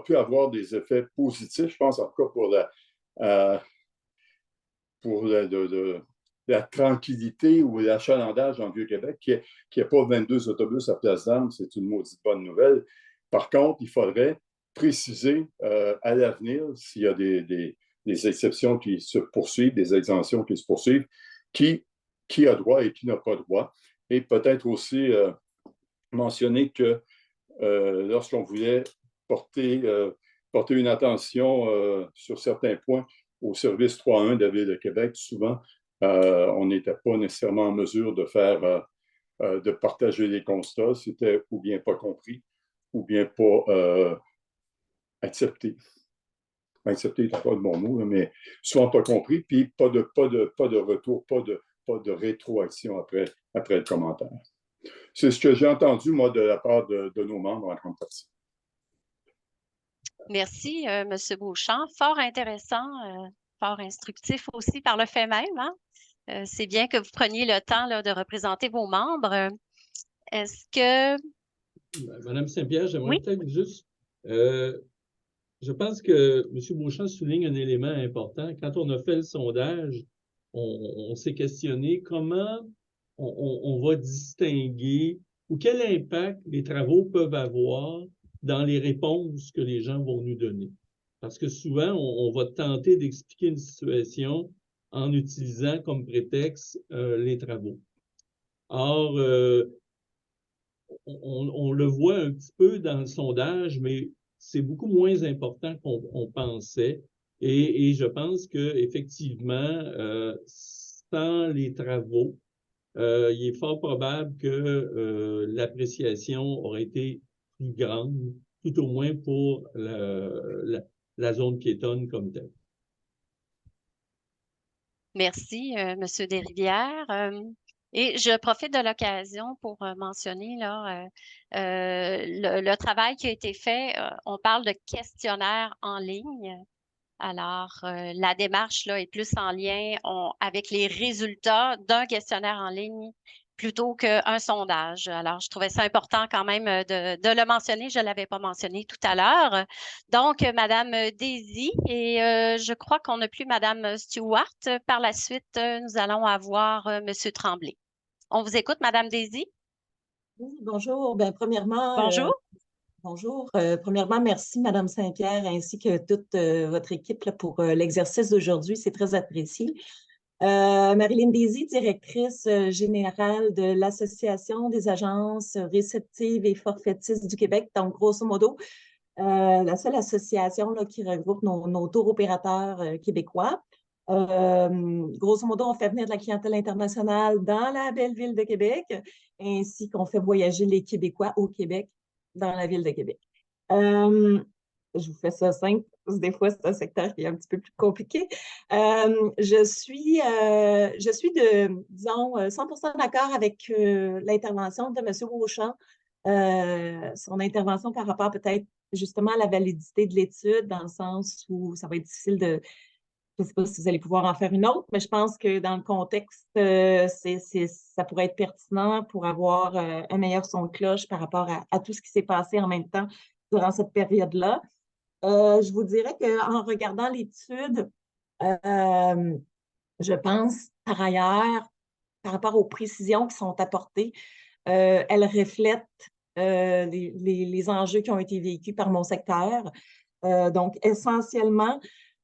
F: pu avoir des effets positifs, je pense, en tout cas pour la tranquillité ou l'achalandage en Vieux-Québec, qu'il n'y ait pas 22 autobus à Place d'Armes, c'est une maudite bonne nouvelle. Par contre, il faudrait préciser à l'avenir, s'il y a des exceptions qui se poursuivent, des exemptions qui se poursuivent, qui a droit et qui n'a pas droit. Et peut-être aussi mentionner que lorsqu'on voulait porter une attention sur certains points au service 3.1 de la Ville de Québec, souvent, on n'était pas nécessairement en mesure de partager les constats. C'était ou bien pas compris, ou bien pas accepté. Accepté n'est pas le bon mot, mais souvent pas compris, puis pas de retour, pas de rétroaction après le commentaire. C'est ce que j'ai entendu, moi, de la part de nos membres en grande partie.
B: Merci, M. Beauchamp. Fort intéressant, fort instructif aussi par le fait même. Hein? C'est bien que vous preniez le temps là, de représenter vos membres. Est-ce que...
A: Madame Saint-Pierre, j'aimerais
B: Oui?
A: peut-être juste... je pense que M. Beauchamp souligne un élément important. Quand on a fait le sondage, on s'est questionné comment on va distinguer ou quel impact les travaux peuvent avoir dans les réponses que les gens vont nous donner. Parce que souvent, on va tenter d'expliquer une situation en utilisant comme prétexte les travaux. Or, on le voit un petit peu dans le sondage, mais c'est beaucoup moins important qu'on pensait. Et je pense qu'effectivement, sans les travaux, il est fort probable que l'appréciation aurait été plus grande, tout au moins pour la zone piétonne comme telle.
B: Merci, M. Desrivières. Et je profite de l'occasion pour mentionner là, le travail qui a été fait. On parle de questionnaire en ligne. Alors, la démarche là, est plus en lien avec les résultats d'un questionnaire en ligne plutôt qu'un sondage. Alors, je trouvais ça important quand même de le mentionner. Je ne l'avais pas mentionné tout à l'heure. Donc, Madame Daisy, et je crois qu'on n'a plus Madame Stewart. Par la suite, nous allons avoir Monsieur Tremblay. On vous écoute, Madame Daisy.
G: Oui, bonjour. Bien, premièrement,
B: bonjour.
G: Bonjour. Premièrement, merci, Madame Saint-Pierre, ainsi que toute votre équipe là, pour l'exercice d'aujourd'hui. C'est très apprécié. Marilyn Daisy, directrice générale de l'Association des agences réceptives et forfaitistes du Québec. Donc, grosso modo, la seule association là, qui regroupe nos tours opérateurs québécois. Grosso modo, on fait venir de la clientèle internationale dans la belle ville de Québec, ainsi qu'on fait voyager les Québécois au Québec dans la ville de Québec. Je vous fais ça simple, parce que des fois, c'est un secteur qui est un petit peu plus compliqué. Je suis disons, 100% d'accord avec l'intervention de M. Beauchamp, son intervention par rapport peut-être justement à la validité de l'étude, dans le sens où ça va être difficile de... Je ne sais pas si vous allez pouvoir en faire une autre, mais je pense que dans le contexte, ça pourrait être pertinent pour avoir un meilleur son de cloche par rapport à tout ce qui s'est passé en même temps durant cette période-là. Je vous dirais qu'en regardant l'étude, je pense par ailleurs, par rapport aux précisions qui sont apportées, elle reflète les enjeux qui ont été vécus par mon secteur. Donc, essentiellement,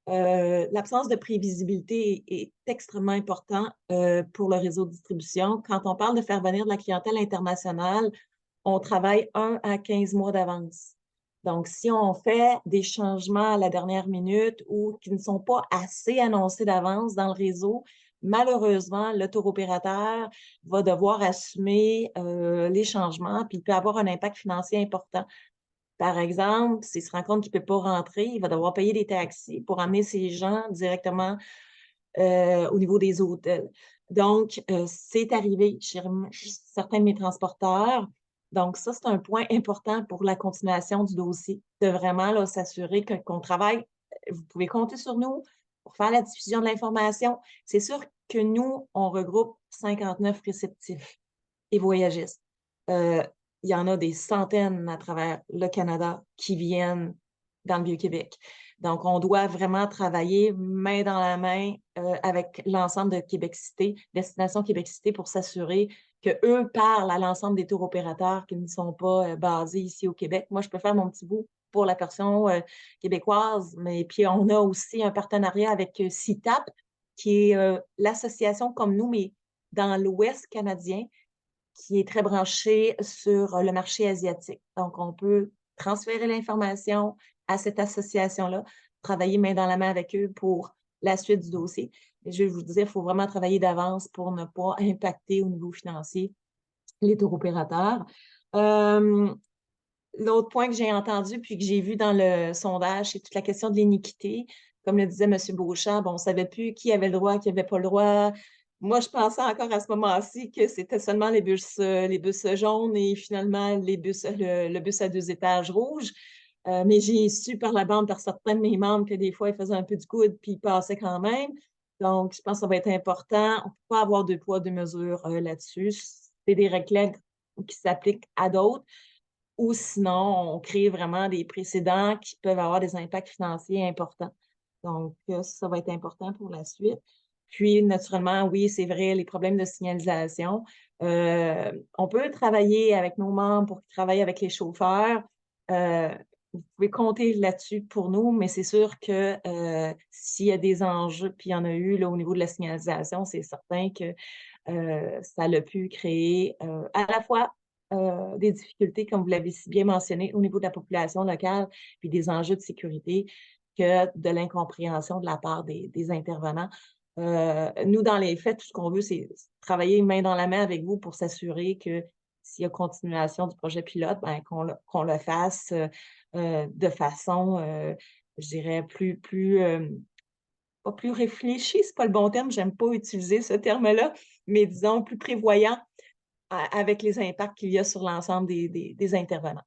G: l'absence de prévisibilité est extrêmement important pour le réseau de distribution. Quand on parle de faire venir de la clientèle internationale, on travaille 1 à 15 mois d'avance. Donc, si on fait des changements à la dernière minute ou qui ne sont pas assez annoncés d'avance dans le réseau, malheureusement, le tour opérateur va devoir assumer les changements, puis il peut avoir un impact financier important. Par exemple, s'il se rend compte qu'il ne peut pas rentrer, il va devoir payer des taxis pour amener ces gens directement au niveau des hôtels. Donc, c'est arrivé chez certains de mes transporteurs. Donc, ça, c'est un point important pour la continuation du dossier, de vraiment s'assurer qu'on travaille. Vous pouvez compter sur nous pour faire la diffusion de l'information. C'est sûr que nous, on regroupe 59 réceptifs et voyagistes. Il y en a des centaines à travers le Canada qui viennent dans le Vieux-Québec. Donc, on doit vraiment travailler main dans la main avec l'ensemble de Québec-Cité, Destination Québec-Cité, pour s'assurer qu'eux parlent à l'ensemble des tours opérateurs qui ne sont pas basés ici au Québec. Moi, je peux faire mon petit bout pour la version québécoise, mais puis on a aussi un partenariat avec CITAP, qui est l'association comme nous, mais dans l'Ouest canadien, qui est très branché sur le marché asiatique. Donc, on peut transférer l'information à cette association-là, travailler main dans la main avec eux pour la suite du dossier. Et je vous disais, il faut vraiment travailler d'avance pour ne pas impacter au niveau financier les tours opérateurs. L'autre point que j'ai entendu puis que j'ai vu dans le sondage, c'est toute la question de l'iniquité. Comme le disait M. Beauchamp, bon, on ne savait plus qui avait le droit, qui n'avait pas le droit. Moi, je pensais encore à ce moment-ci que c'était seulement les bus jaunes et finalement le bus à 2 étages rouges. Mais j'ai su par la bande, par certains de mes membres, que des fois, ils faisaient un peu du coude puis ils passaient quand même. Donc, je pense que ça va être important. On ne peut pas avoir deux poids, deux mesures là-dessus. C'est des règles qui s'appliquent à d'autres. Ou sinon, on crée vraiment des précédents qui peuvent avoir des impacts financiers importants. Donc, ça va être important pour la suite. Puis, naturellement, oui, c'est vrai, les problèmes de signalisation. On peut travailler avec nos membres pour qu'ils travaillent avec les chauffeurs. Vous pouvez compter là-dessus pour nous, mais c'est sûr que s'il y a des enjeux, puis il y en a eu là, au niveau de la signalisation, c'est certain que ça a pu créer à la fois des difficultés, comme vous l'avez si bien mentionné, au niveau de la population locale, puis des enjeux de sécurité, que de l'incompréhension de la part des intervenants. Nous, dans les faits, tout ce qu'on veut, c'est travailler main dans la main avec vous pour s'assurer que s'il y a continuation du projet pilote, ben, qu'on le fasse de façon, je dirais, pas plus réfléchie, c'est pas le bon terme, j'aime pas utiliser ce terme-là, mais disons plus prévoyant avec les impacts qu'il y a sur l'ensemble des intervenants.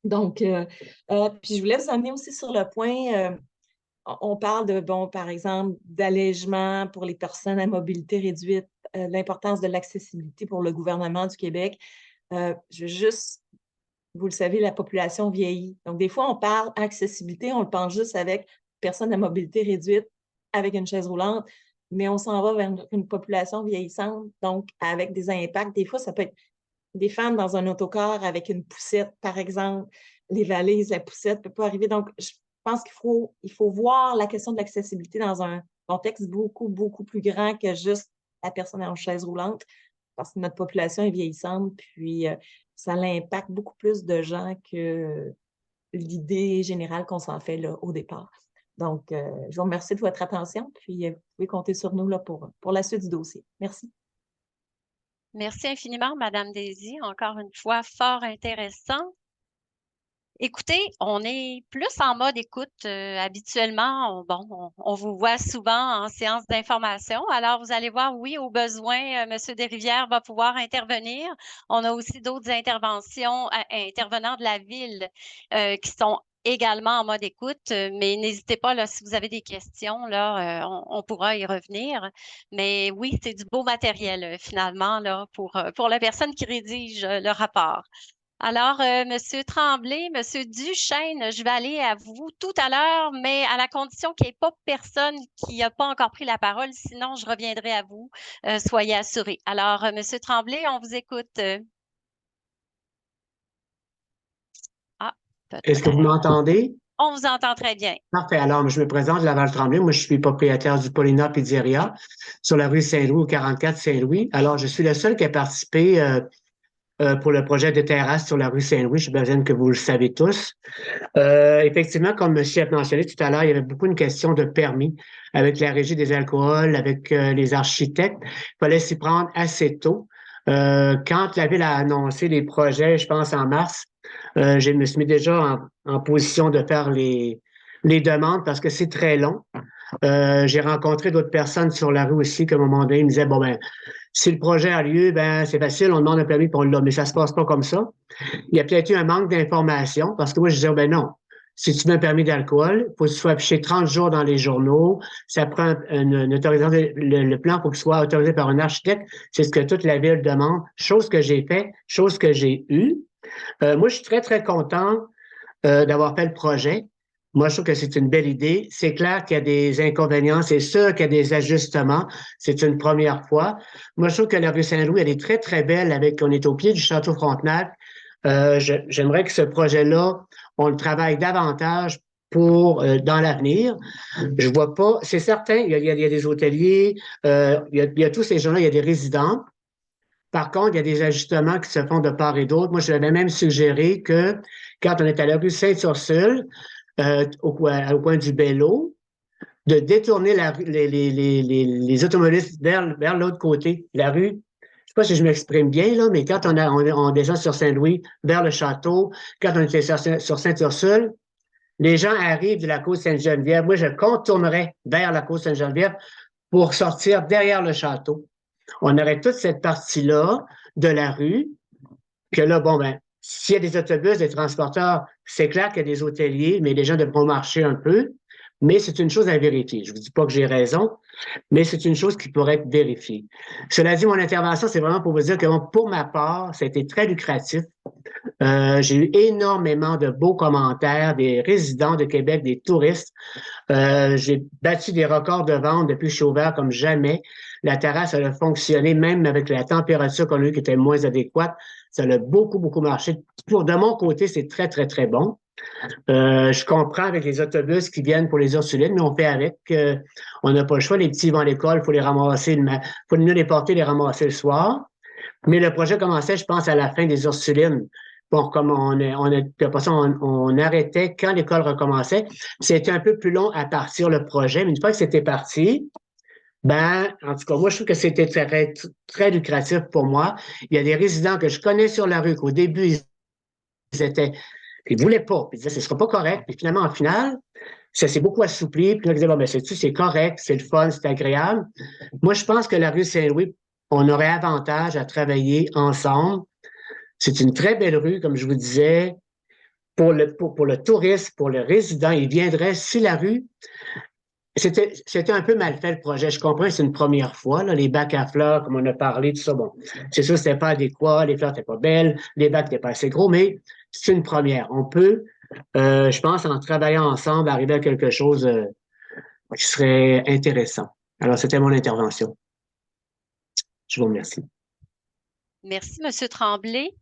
G: Donc, puis je voulais vous amener aussi sur le point, on parle de, bon, par exemple, d'allègement pour les personnes à mobilité réduite, l'importance de l'accessibilité pour le gouvernement du Québec. Je veux juste, vous le savez, la population vieillit. Donc, des fois, on parle accessibilité, on le pense juste avec personnes à mobilité réduite avec une chaise roulante, mais on s'en va vers une population vieillissante, donc avec des impacts. Des fois, ça peut être des femmes dans un autocar avec une poussette, par exemple, les valises, la poussette ne peut pas arriver. Donc, je pense qu'il faut voir la question de l'accessibilité dans un contexte beaucoup, beaucoup plus grand que juste la personne en chaise roulante, parce que notre population est vieillissante, puis ça impacte beaucoup plus de gens que l'idée générale qu'on s'en fait là, au départ. Donc, je vous remercie de votre attention, puis vous pouvez compter sur nous là, pour la suite du dossier. Merci.
B: Merci infiniment, Madame Daisy. Encore une fois, fort intéressant. Écoutez, on est plus en mode écoute. Habituellement, on vous voit souvent en séance d'information. Alors, vous allez voir, oui, au besoin, M. Desrivières va pouvoir intervenir. On a aussi d'autres intervenants de la ville qui sont également en mode écoute, mais n'hésitez pas, là, si vous avez des questions, là, on pourra y revenir. Mais oui, c'est du beau matériel, finalement, là, pour la personne qui rédige le rapport. Alors, Monsieur Tremblay, Monsieur Duchesne, je vais aller à vous tout à l'heure, mais à la condition qu'il n'y ait pas personne qui n'a pas encore pris la parole, sinon je reviendrai à vous, soyez assurés. Alors, Monsieur Tremblay, on vous écoute.
H: Est-ce que vous m'entendez?
B: On vous entend très bien.
H: Parfait. Alors, je me présente, Laval Tremblay. Moi, je suis propriétaire du Paulina Pizzeria sur la rue Saint-Louis, au 44 Saint-Louis. Alors, je suis le seul qui a participé pour le projet de terrasse sur la rue Saint-Louis. Je besoin que vous le savez tous. Effectivement, comme monsieur a mentionné tout à l'heure, il y avait beaucoup de questions de permis avec la régie des alcools, avec les architectes. Il fallait s'y prendre assez tôt. Quand la ville a annoncé les projets, je pense en mars, je me suis mis déjà en position de faire les demandes parce que c'est très long. J'ai rencontré d'autres personnes sur la rue aussi qu'à un moment donné, ils me disaient, bon, ben, si le projet a lieu, ben, c'est facile, on demande un permis pour l'a, mais ça se passe pas comme ça. Il y a peut-être eu un manque d'information parce que moi, je disais, ben non, si tu veux un permis d'alcool, il faut que tu sois affiché 30 jours dans les journaux. Ça prend une autorisation. Le plan pour qu'il soit autorisé par un architecte. C'est ce que toute la ville demande. Chose que j'ai fait, chose que j'ai eue. Moi, je suis très, très content d'avoir fait le projet. Moi, je trouve que c'est une belle idée. C'est clair qu'il y a des inconvénients. C'est sûr qu'il y a des ajustements. C'est une première fois. Moi, je trouve que la rue Saint-Louis, elle est très, très belle on est au pied du Château Frontenac. J'aimerais que ce projet-là, on le travaille davantage pour dans l'avenir. Je vois pas, c'est certain, il y a des hôteliers, il y a tous ces gens-là, il y a des résidents. Par contre, il y a des ajustements qui se font de part et d'autre. Moi, je l'avais même suggéré que quand on est à la rue Sainte-Ursule, au coin du Bello, de détourner les automobilistes vers l'autre côté, la rue. Je ne sais pas si je m'exprime bien, là, mais quand on descend sur Saint-Louis, vers le château, quand on était sur Sainte-Ursule, les gens arrivent de la côte Sainte-Geneviève. Moi, je contournerais vers la côte Sainte-Geneviève pour sortir derrière le château. On aurait toute cette partie-là de la rue, que là, bon, ben, s'il y a des autobus, des transporteurs, c'est clair qu'il y a des hôteliers, mais les gens devront marcher un peu. Mais c'est une chose à vérifier. Je ne vous dis pas que j'ai raison, mais c'est une chose qui pourrait être vérifiée. Cela dit, mon intervention, c'est vraiment pour vous dire que pour ma part, ça a été très lucratif. J'ai eu énormément de beaux commentaires des résidents de Québec, des touristes. J'ai battu des records de vente depuis que je suis ouvert comme jamais. La terrasse, elle a fonctionné, même avec la température qu'on a eue qui était moins adéquate. Ça a beaucoup, beaucoup marché. De mon côté, c'est très, très, très bon. Je comprends avec les autobus qui viennent pour les Ursulines, mais on fait avec. On n'a pas le choix. Les petits vont à l'école, il faut les ramasser, faut mieux les porter, les ramasser le soir. Mais le projet commençait, je pense, à la fin des Ursulines. Bon, comme on arrêtait quand l'école recommençait. C'était un peu plus long à partir le projet, mais une fois que c'était parti, ben, en tout cas, moi, je trouve que c'était très, très lucratif pour moi. Il y a des résidents que je connais sur la rue qu'au début, ils voulaient pas. Ils disaient, ce sera pas correct. Puis finalement, en finale, ça s'est beaucoup assoupli. Puis là, ils disaient, bon, ben, c'est correct, c'est le fun, c'est agréable. Moi, je pense que la rue Saint-Louis, on aurait avantage à travailler ensemble. C'est une très belle rue, comme je vous disais, pour le touriste, pour le résident. Il viendrait si la rue. C'était un peu mal fait, le projet. Je comprends que c'est une première fois, là, les bacs à fleurs, comme on a parlé, tout ça. Bon, c'est sûr que c'était pas adéquat, les fleurs n'étaient pas belles, les bacs n'étaient pas assez gros, mais c'est une première. On peut, je pense, en travaillant ensemble, arriver à quelque chose qui serait intéressant. Alors, c'était mon intervention. Je vous remercie.
B: Merci, M. Tremblay.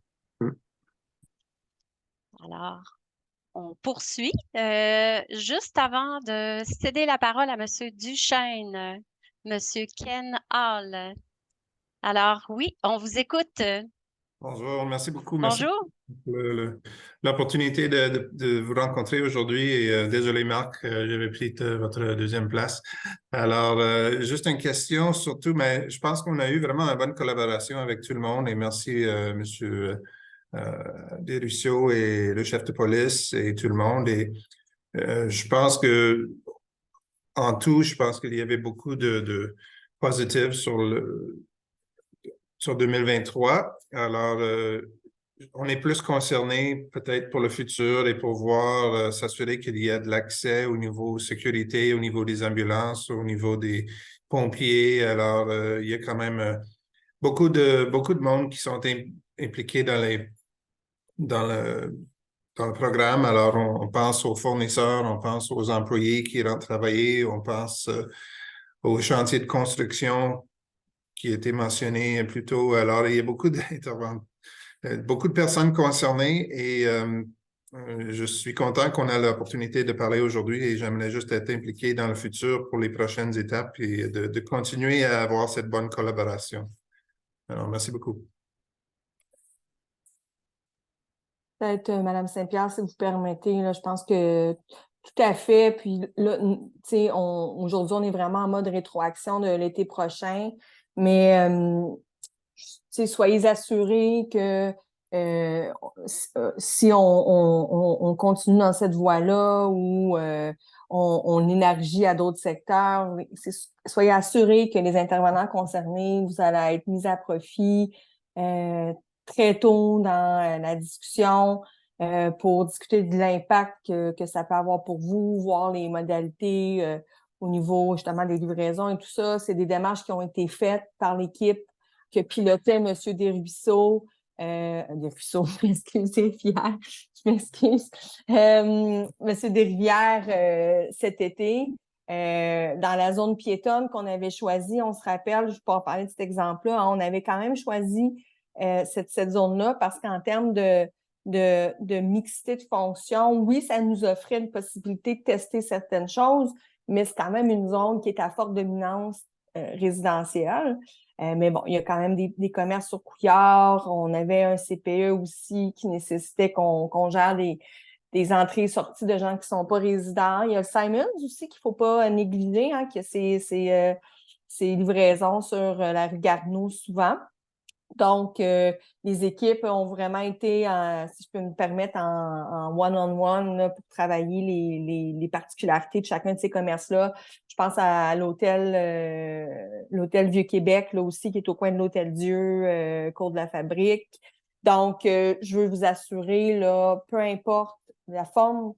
B: Alors, on poursuit. Juste avant de céder la parole à M. Duchesne, M. Ken Hall. Alors, oui, on vous écoute.
I: Bonjour, merci beaucoup. Merci
B: Bonjour.
I: pour l'opportunité de vous rencontrer aujourd'hui. Et désolé, Marc, j'avais pris votre deuxième place. Alors, juste une question surtout, mais je pense qu'on a eu vraiment une bonne collaboration avec tout le monde. Et merci, Monsieur Desruisseaux et le chef de police et tout le monde. Et je pense que, en tout, je pense qu'il y avait beaucoup de positifs sur 2023. Alors, on est plus concerné peut-être pour le futur et pour voir s'assurer qu'il y a de l'accès au niveau sécurité, au niveau des ambulances, au niveau des pompiers. Alors, il y a quand même beaucoup de monde qui sont impliqués dans le programme. Alors, on pense aux fournisseurs, on pense aux employés qui rentrent travailler, on pense aux chantiers de construction qui a été mentionné plus tôt. Alors, il y a beaucoup beaucoup de personnes concernées et je suis content qu'on ait l'opportunité de parler aujourd'hui et j'aimerais juste être impliqué dans le futur pour les prochaines étapes et de continuer à avoir cette bonne collaboration. Alors, merci beaucoup.
D: Peut-être, Mme Saint-Pierre, si vous permettez, là, je pense que tout à fait. Puis là, tu sais, aujourd'hui, on est vraiment en mode rétroaction de l'été prochain, mais soyez assurés que si on continue dans cette voie-là ou on élargit à d'autres secteurs, soyez assurés que les intervenants concernés, vous allez être mis à profit très tôt dans la discussion pour discuter de l'impact que ça peut avoir pour vous, voir les modalités au niveau justement des livraisons et tout ça. C'est des démarches qui ont été faites par l'équipe que pilotait M. Desruisseaux. Desruisseaux, excusez, fier, je m'excuse. M. Desrivières cet été. Dans la zone piétonne qu'on avait choisie, on se rappelle, je peux en parler de cet exemple-là, hein, on avait quand même choisi cette zone-là parce qu'en termes de mixité de fonctions, oui, ça nous offrait une possibilité de tester certaines choses, mais c'est quand même une zone qui est à forte dominance résidentielle. Mais bon, il y a quand même des commerces sur Couillard. On avait un CPE aussi qui nécessitait qu'on gère des entrées et sorties de gens qui ne sont pas résidents. Il y a le Simons aussi qu'il ne faut pas négliger, hein, que c'est livraisons sur la rue Garneau souvent. Donc, les équipes ont vraiment été, si je peux me permettre, en one-on-one là, pour travailler les particularités de chacun de ces commerces-là. Je pense à l'hôtel Vieux-Québec, là aussi, qui est au coin de l'Hôtel Dieu, Cour de la Fabrique. Donc, je veux vous assurer, là, peu importe la forme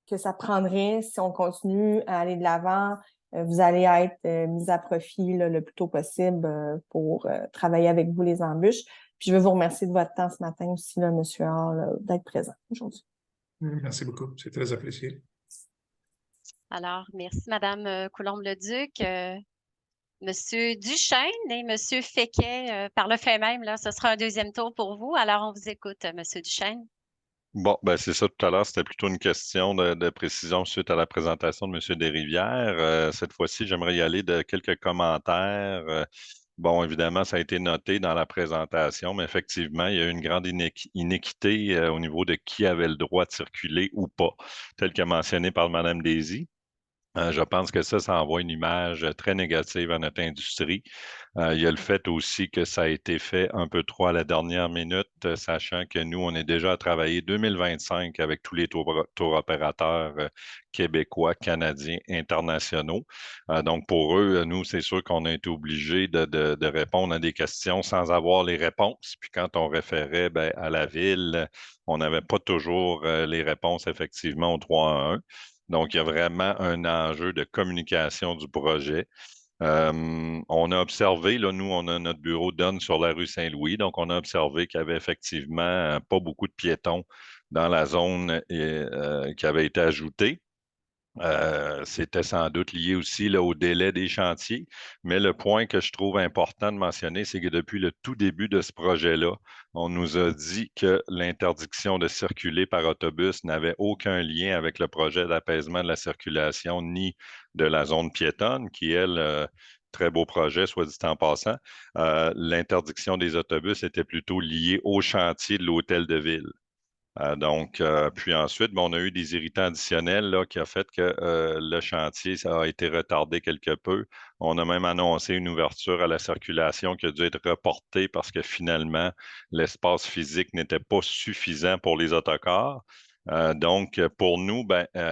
D: que ça prendrait, si on continue à aller de l'avant, vous allez être mis à profit là, le plus tôt possible pour travailler avec vous les embûches. Puis je veux vous remercier de votre temps ce matin aussi, là, M. Hall, d'être présent aujourd'hui.
I: Merci beaucoup, c'est très apprécié.
B: Alors, merci Mme Coulombe-Leduc. Monsieur Duchesne et Monsieur Féquet, par le fait même, là, ce sera un deuxième tour pour vous. Alors, on vous écoute, Monsieur Duchesne.
E: Bon, ben c'est ça tout à l'heure, c'était plutôt une question de précision suite à la présentation de M. Desrivières. Cette fois-ci, j'aimerais y aller de quelques commentaires. Bon, évidemment, ça a été noté dans la présentation, mais effectivement, il y a eu une grande inéquité au niveau de qui avait le droit de circuler ou pas, tel que mentionné par Mme Daisy. Je pense que ça envoie une image très négative à notre industrie. Il y a le fait aussi que ça a été fait un peu trop à la dernière minute, sachant que nous, on est déjà à travailler 2025 avec tous les tour opérateurs québécois, canadiens, internationaux. Donc, pour eux, nous, c'est sûr qu'on a été obligés de répondre à des questions sans avoir les réponses. Puis quand on référait à la ville, on n'avait pas toujours les réponses effectivement au 3-1. Donc, il y a vraiment un enjeu de communication du projet. On a observé, là, nous, on a notre bureau donne sur la rue Saint-Louis, donc on a observé qu'il y avait effectivement pas beaucoup de piétons dans la zone qui avait été ajoutée. C'était sans doute lié aussi là, au délai des chantiers, mais le point que je trouve important de mentionner, c'est que depuis le tout début de ce projet-là, on nous a dit que l'interdiction de circuler par autobus n'avait aucun lien avec le projet d'apaisement de la circulation ni de la zone piétonne qui, elle, très beau projet, soit dit en passant. L'interdiction des autobus était plutôt liée au chantier de l'hôtel de ville. Puis ensuite, on a eu des irritants additionnels là, qui a fait que le chantier ça a été retardé quelque peu. On a même annoncé une ouverture à la circulation qui a dû être reportée parce que finalement, l'espace physique n'était pas suffisant pour les autocars. Pour nous,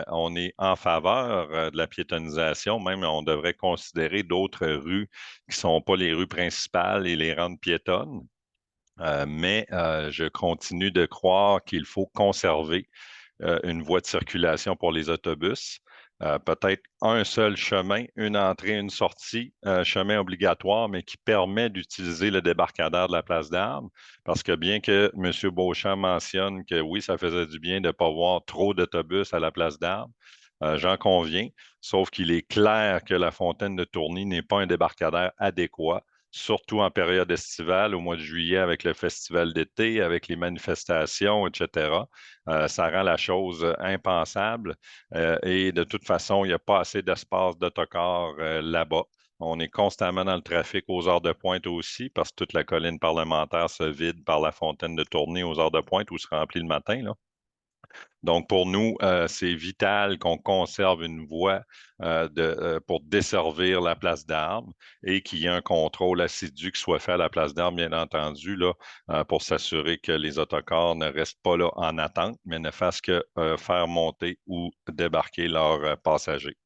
E: on est en faveur de la piétonisation. Même, on devrait considérer d'autres rues qui ne sont pas les rues principales et les rendre piétonnes. Mais je continue de croire qu'il faut conserver une voie de circulation pour les autobus. Peut-être un seul chemin, une entrée, une sortie, chemin obligatoire, mais qui permet d'utiliser le débarcadère de la place d'Armes. Parce que bien que M. Beauchamp mentionne que oui, ça faisait du bien de ne pas voir trop d'autobus à la place d'Armes, j'en conviens, sauf qu'il est clair que la fontaine de Tourny n'est pas un débarcadère adéquat, surtout en période estivale, au mois de juillet, avec le festival d'été, avec les manifestations, etc. Ça rend la chose impensable. Et de toute façon, il n'y a pas assez d'espace d'autocar là-bas. On est constamment dans le trafic aux heures de pointe aussi, parce que toute la colline parlementaire se vide par la fontaine de Tourny aux heures de pointe ou se remplit le matin, là. Donc, pour nous, c'est vital qu'on conserve une voie pour desservir la place d'Armes et qu'il y ait un contrôle assidu qui soit fait à la place d'Armes, bien entendu, là, pour s'assurer que les autocars ne restent pas là en attente, mais ne fassent que faire monter ou débarquer leurs passagers.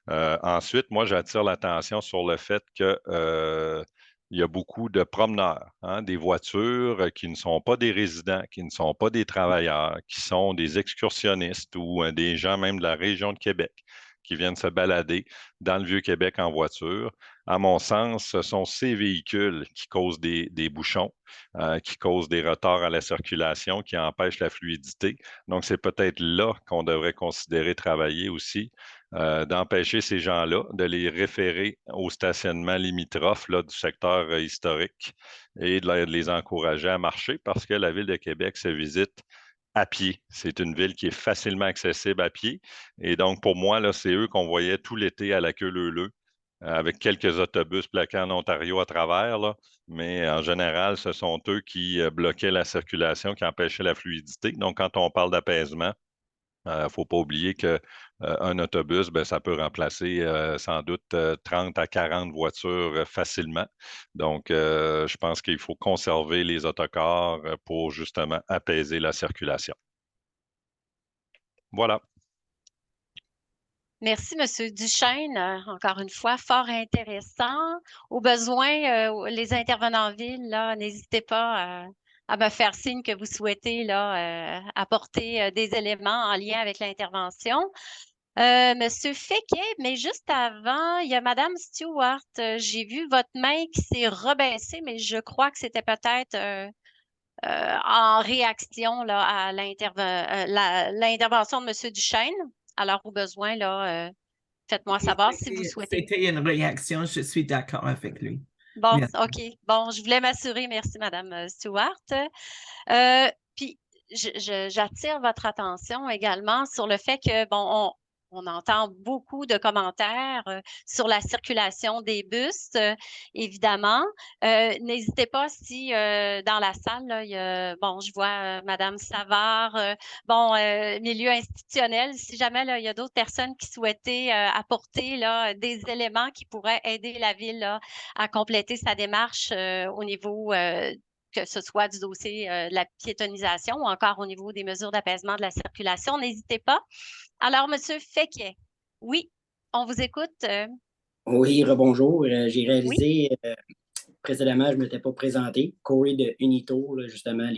E: Ensuite, moi, j'attire l'attention sur le fait que il y a beaucoup de promeneurs, hein, des voitures qui ne sont pas des résidents, qui ne sont pas des travailleurs, qui sont des excursionnistes ou des gens même de la région de Québec qui viennent se balader dans le Vieux-Québec en voiture. À mon sens, ce sont ces véhicules qui causent des bouchons, qui causent des retards à la circulation, qui empêchent la fluidité. Donc, c'est peut-être là qu'on devrait considérer travailler aussi, d'empêcher ces gens-là de les référer au stationnement limitrophe là, du secteur historique et de les encourager à marcher parce que la Ville de Québec se visite à pied. C'est une ville qui est facilement accessible à pied. Et donc, pour moi, là, c'est eux qu'on voyait tout l'été à la queue leu-leu, avec quelques autobus plaqués en Ontario à travers, là. Mais en général, ce sont eux qui bloquaient la circulation, qui empêchaient la fluidité. Donc, quand on parle d'apaisement, il ne faut pas oublier qu'un autobus, ça peut remplacer sans doute 30 à 40 voitures facilement. Donc, je pense qu'il faut conserver les autocars pour justement apaiser la circulation. Voilà.
B: Merci, M. Duchesne. Encore une fois, fort intéressant. Au besoin, les intervenants en ville, là, n'hésitez pas à me faire signe que vous souhaitez là, apporter des éléments en lien avec l'intervention. Monsieur Féquet, mais juste avant, il y a Madame Stewart. J'ai vu votre main qui s'est rebaissée, mais je crois que c'était peut-être en réaction là, à l'intervention de Monsieur Duchesne. Alors, au besoin, là, faites-moi savoir si vous souhaitez.
J: C'était une réaction, je suis d'accord avec lui.
B: Bon,
J: Merci.
B: OK. Bon, je voulais m'assurer. Merci, Madame Stewart. Puis, j'attire votre attention également sur le fait que, bon, on entend beaucoup de commentaires sur la circulation des bus, évidemment. N'hésitez pas si dans la salle, là, il y a, bon, je vois Madame Savard, milieu institutionnel, si jamais là, il y a d'autres personnes qui souhaitaient apporter là, des éléments qui pourraient aider la Ville là, à compléter sa démarche au niveau que ce soit du dossier de la piétonisation ou encore au niveau des mesures d'apaisement de la circulation, n'hésitez pas. Alors, M. Féquet, oui, on vous écoute.
C: Oui, rebonjour. J'ai réalisé précédemment, je ne m'étais pas présenté. Corey de Unito, là, justement,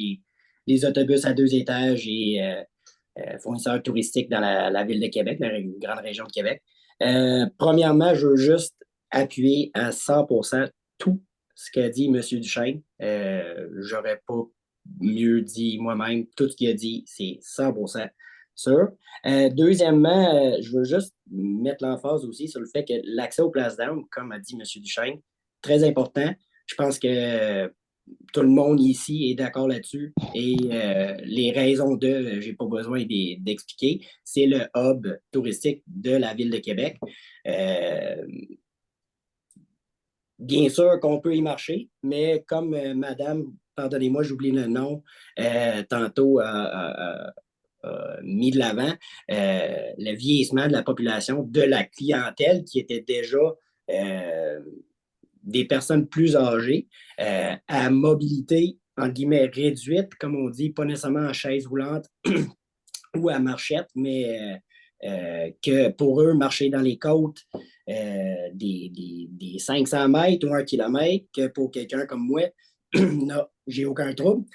C: les autobus à 2 étages et fournisseurs touristiques dans la ville de Québec, dans une grande région de Québec. Premièrement, je veux juste appuyer à 100% tout ce qu'a dit M. Duchesne. J'aurais pas mieux dit moi-même. Tout ce qu'il a dit, c'est 100% sûr. Deuxièmement, je veux juste mettre l'emphase aussi sur le fait que l'accès aux places d'armes, comme a dit M. Duchesne, très important. Je pense que tout le monde ici est d'accord là-dessus et les raisons de, j'ai pas besoin d'expliquer, c'est le hub touristique de la Ville de Québec. Bien sûr qu'on peut y marcher, mais comme madame, pardonnez-moi, j'oublie le nom, tantôt mis de l'avant, le vieillissement de la population, de la clientèle qui était déjà des personnes plus âgées, à mobilité, entre guillemets, réduite, comme on dit, pas nécessairement en chaise roulante ou à marchette, mais que pour eux, marcher dans les côtes des 500 mètres ou 1 kilomètre, que pour quelqu'un comme moi, non, j'ai aucun trouble.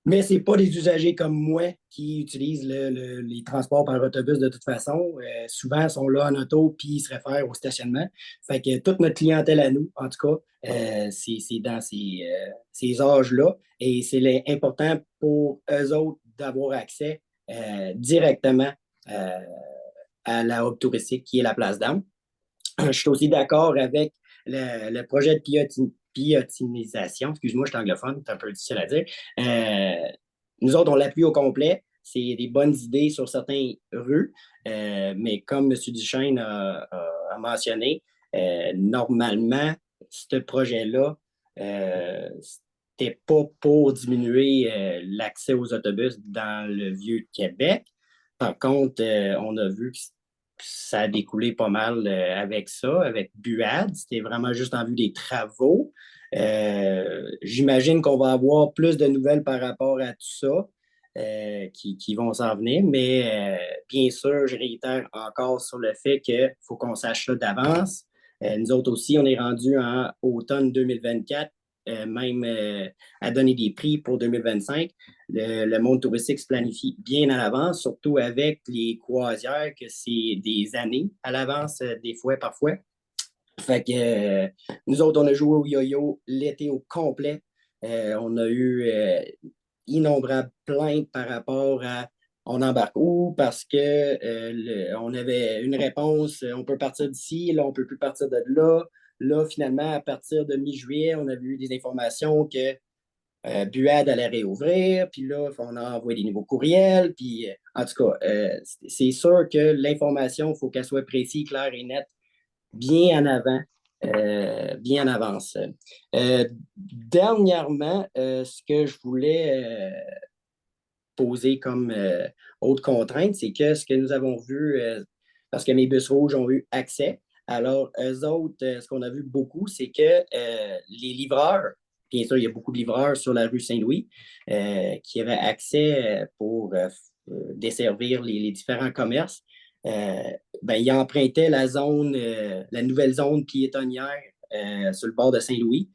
C: Mais ce n'est pas des usagers comme moi qui utilisent les transports par autobus de toute façon. Souvent, ils sont là en auto puis ils se réfèrent au stationnement. Fait que toute notre clientèle à nous, en tout cas, c'est dans ces âges-là. Et c'est important pour eux autres d'avoir accès directement à la hub touristique qui est la Place d'Armes. Je suis aussi d'accord avec le projet de pilotisation. Excuse-moi, je suis anglophone, c'est un peu difficile à dire. Nous autres, on l'appuie au complet. C'est des bonnes idées sur certaines rues, mais comme M. Duchesne a mentionné, normalement, ce projet-là, c'était pas pour diminuer l'accès aux autobus dans le Vieux-Québec. Par contre, on a vu que ça a découlé pas mal avec ça, avec BUAD. C'était vraiment juste en vue des travaux. J'imagine qu'on va avoir plus de nouvelles par rapport à tout ça qui vont s'en venir, mais bien sûr, je réitère encore sur le fait qu'il faut qu'on sache ça d'avance. Nous autres aussi, on est rendu en automne 2024, même à donner des prix pour 2025. Le monde touristique se planifie bien à l'avance, surtout avec les croisières, que c'est des années à l'avance, des fois, parfois. Fait que nous autres, on a joué au yo-yo l'été au complet. On a eu innombrables plaintes par rapport à on embarque où parce que on avait une réponse, on peut partir d'ici, là, on ne peut plus partir de là. Là, finalement, à partir de mi-juillet, on a eu des informations que BUAD allait réouvrir, puis là, on a envoyé des nouveaux courriels, puis en tout cas, c'est sûr que l'information, il faut qu'elle soit précise, claire et nette, bien en avant, bien en avance. Dernièrement, ce que je voulais poser comme autre contrainte, c'est que ce que nous avons vu, parce que mes bus rouges ont eu accès, alors eux autres, ce qu'on a vu beaucoup, c'est que les livreurs, bien sûr, il y a beaucoup de livreurs sur la rue Saint-Louis qui avaient accès pour desservir les différents commerces. Ils empruntaient la zone, la nouvelle zone piétonnière sur le bord de Saint-Louis.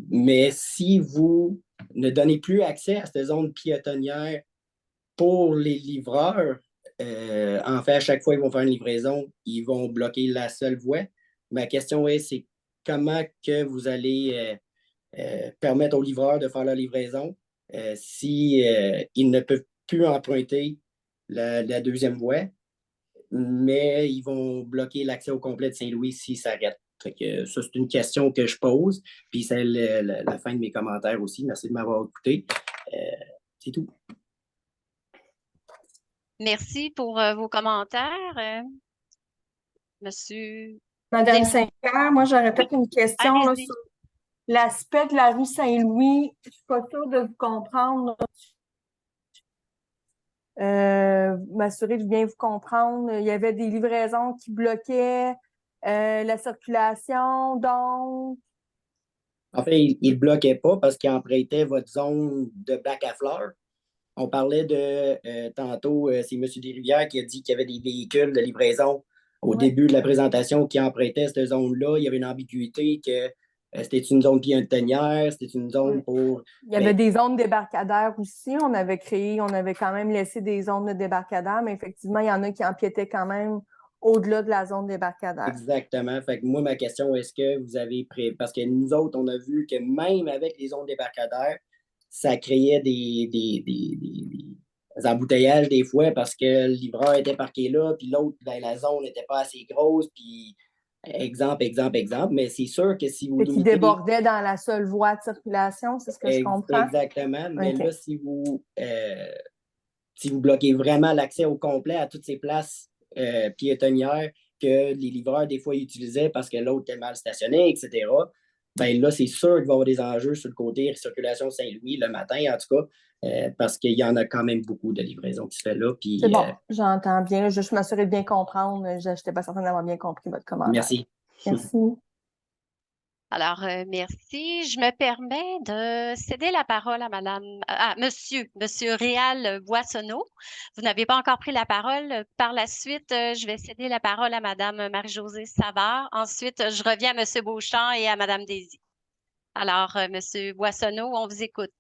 C: Mais si vous ne donnez plus accès à cette zone piétonnière pour les livreurs, en fait, à chaque fois qu'ils vont faire une livraison, ils vont bloquer la seule voie. Ma question est, c'est comment que vous allez permettre aux livreurs de faire la livraison si ils ne peuvent plus emprunter la deuxième voie, mais ils vont bloquer l'accès au complet de Saint-Louis s'ils s'arrêtent. Ça, c'est une question que je pose, puis c'est la fin de mes commentaires aussi. Merci de m'avoir écouté. C'est tout.
B: Merci pour vos commentaires. Monsieur.
D: Madame Saint-Pierre, moi, j'aurais peut-être une question là,
B: Allez-y.
D: sur l'aspect de la rue Saint-Louis. Je ne suis pas sûre de vous comprendre. M'assurer de bien vous comprendre. Il y avait des livraisons qui bloquaient la circulation, donc.
C: En fait, il ne bloquait pas parce qu'il empruntait votre zone de bac à fleurs. On parlait de tantôt, c'est M. Desrivières qui a dit qu'il y avait des véhicules de livraison au début de la présentation qui empruntaient cette zone-là. Il y avait une ambiguïté que c'était une zone piétonnière, c'était une zone pour.
D: Il y avait des zones débarcadères aussi. On avait quand même laissé des zones de débarcadère, mais effectivement, il y en a qui empiétaient quand même au-delà de la zone débarcadère.
C: Exactement. Fait que moi, ma question, est-ce que vous avez parce que nous autres, on a vu que même avec les zones débarcadères, ça créait des embouteillages des fois parce que le livreur était parqué là, puis l'autre, la zone n'était pas assez grosse, puis exemple. Mais c'est sûr que si vous
D: limitez... Qui débordait dans la seule voie de circulation, c'est ce que je comprends?
C: Exactement. Mais là, si vous bloquez vraiment l'accès au complet à toutes ces places piétonnières, que les livreurs, des fois, ils utilisaient parce que l'autre était mal stationné, etc. Ben là, c'est sûr qu'il va y avoir des enjeux sur le côté circulation Saint-Louis le matin, en tout cas, parce qu'il y en a quand même beaucoup de livraisons qui se fait là. Puis,
D: C'est bon, j'entends bien. Je veux m'assurer de bien comprendre. Je n'étais pas certaine d'avoir bien compris votre commentaire.
C: Merci.
B: Merci. Alors, merci. Je me permets de céder la parole à Monsieur Réal Boissonneau. Vous n'avez pas encore pris la parole. Par la suite, je vais céder la parole à Madame Marie-Josée Savard. Ensuite, je reviens à Monsieur Beauchamp et à Madame Daisy. Alors, Monsieur Boissonneau, on vous écoute.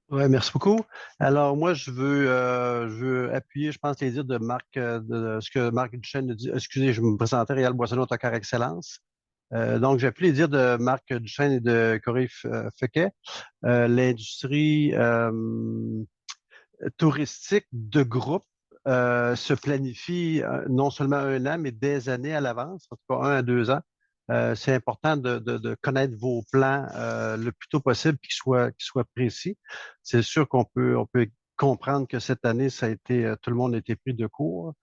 K: Oui, merci beaucoup. Alors, moi, je veux appuyer, je pense, les dires de Marc, de ce que Marc Duchesne a dit. Excusez, je me présentais, Réal Boissonneau, autocar Excellence. Donc, j'appuie les dires de Marc Duchesne et de Corey Feuquet. L'industrie touristique de groupe se planifie non seulement 1 an, mais des années à l'avance, en tout cas 1 à 2 ans. C'est important de connaître vos plans le plus tôt possible, qu'ils soient précis. C'est sûr qu'on peut comprendre que cette année, ça a été, tout le monde a été pris de court.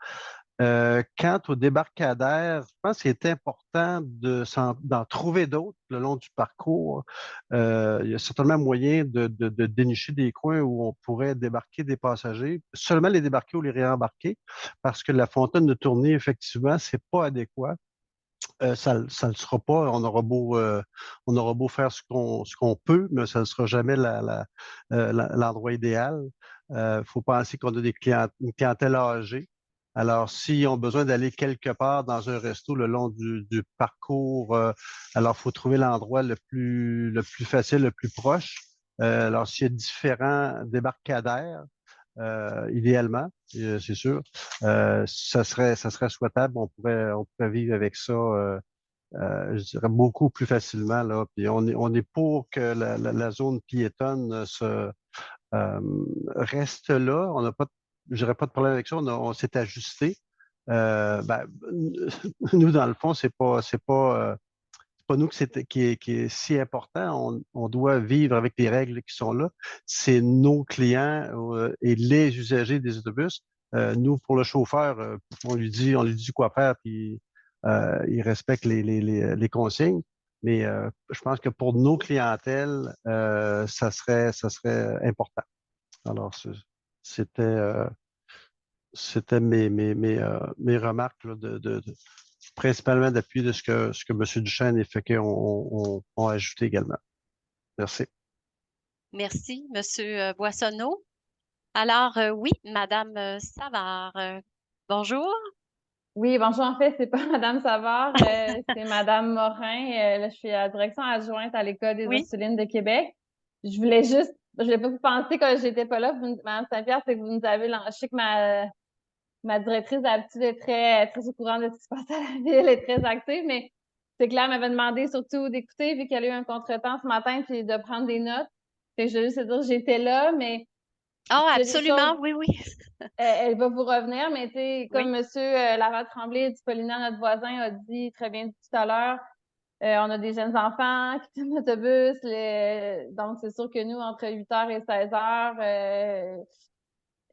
K: Quant au débarcadère, je pense qu'il est important d'en trouver d'autres le long du parcours. Il y a certainement moyen de dénicher des coins où on pourrait débarquer des passagers, seulement les débarquer ou les réembarquer, parce que la fontaine de tournée, effectivement, c'est pas adéquat. Ça ne le sera pas. On aura beau faire ce qu'on peut, mais ça ne sera jamais l'endroit idéal. Faut penser qu'on a une clientèle âgée. Alors, s'ils ont besoin d'aller quelque part dans un resto le long du parcours, alors il faut trouver l'endroit le plus facile, le plus proche. Alors, s'il y a différents débarcadères, idéalement, c'est sûr, ça serait souhaitable. On pourrait vivre avec ça, je dirais, beaucoup plus facilement, là. Puis on est pour que la zone piétonne reste là. On n'a pas, je dirais, pas de problème avec ça. On s'est ajusté. Nous, dans le fond, c'est pas nous qui est si important. On doit vivre avec les règles qui sont là. C'est nos clients et les usagers des autobus. Nous, pour le chauffeur, on lui dit quoi faire, puis il respecte les consignes. Mais je pense que pour nos clientèles, ça serait important. Alors, c'était mes remarques là, principalement d'appui de ce que M. Duchesne et Feuquet ont ajouté également. Merci.
B: Merci, Monsieur Boissonneau. Alors, oui, Madame Savard, bonjour.
L: Oui, bonjour. En fait, c'est pas Madame Savard, c'est Madame Morin. Là, je suis à la direction adjointe à l'École des Ursulines de Québec. Je voulais pas vous penser que j'étais pas là. Madame Saint-Pierre, c'est que vous nous avez lancé. Je sais que ma directrice d'habitude est très, très au courant de ce qui se passe à la ville, elle est très active, mais c'est que là, elle m'avait demandé surtout d'écouter, vu qu'elle a eu un contretemps ce matin, puis de prendre des notes. Fait que je veux juste dire, j'étais là, mais.
B: Oh, absolument, oui.
L: Elle va vous revenir, mais tu sais, comme Monsieur Laval-Tremblay du Paulina, notre voisin, a dit très bien tout à l'heure, on a des jeunes enfants qui prennent l'autobus, donc c'est sûr que nous, entre 8h et 16h,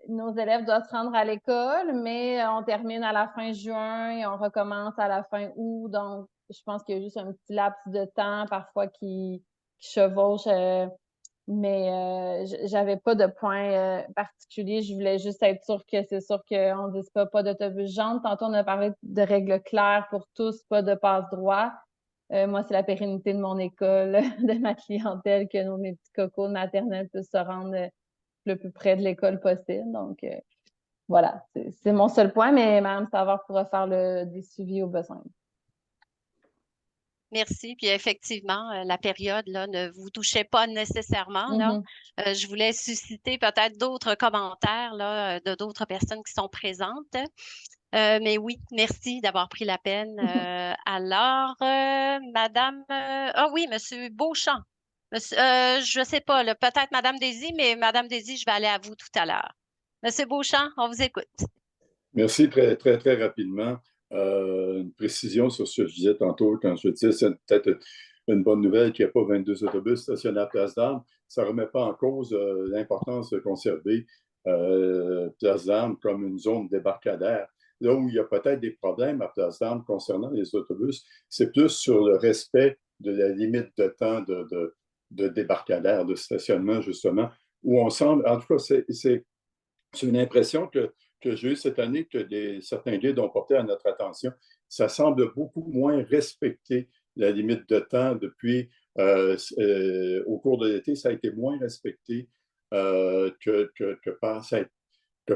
L: nos élèves doivent se rendre à l'école, mais on termine à la fin juin et on recommence à la fin août. Donc, je pense qu'il y a juste un petit laps de temps parfois qui chevauche, mais j'avais pas de point particulier. Je voulais juste être sûre que c'est sûr qu'on ne dise pas d'autobus jaune. Tantôt, on a parlé de règles claires pour tous, pas de passe-droit. Moi, c'est la pérennité de mon école, de ma clientèle, que mes petits cocos maternels puissent se rendre le plus près de l'école possible. Donc, voilà, c'est mon seul point, mais Mme Savard pourra faire des suivis au besoin.
B: Merci. Puis effectivement, la période là, ne vous touchait pas nécessairement. Là. Je voulais susciter peut-être d'autres commentaires là, de d'autres personnes qui sont présentes. Mais oui, merci d'avoir pris la peine. Alors, Madame... Monsieur Beauchamp. Je ne sais pas, peut-être Madame Daisy, mais Madame Daisy, je vais aller à vous tout à l'heure. Monsieur Beauchamp, on vous écoute.
F: Merci, très, très, très rapidement. Une précision sur ce que je disais tantôt, quand je disais c'est peut-être une bonne nouvelle qu'il n'y a pas 22 autobus stationnés à Place d'Armes. Ça ne remet pas en cause l'importance de conserver Place d'Armes comme une zone débarcadère. là où il y a peut-être des problèmes à Place d'Armes concernant les autobus, c'est plus sur le respect de la limite de temps de débarcadère, de stationnement, justement, où on semble, en tout cas, c'est une impression que j'ai eue cette année que certains guides ont porté à notre attention. Ça semble beaucoup moins respecter la limite de temps depuis, au cours de l'été, ça a été moins respecté que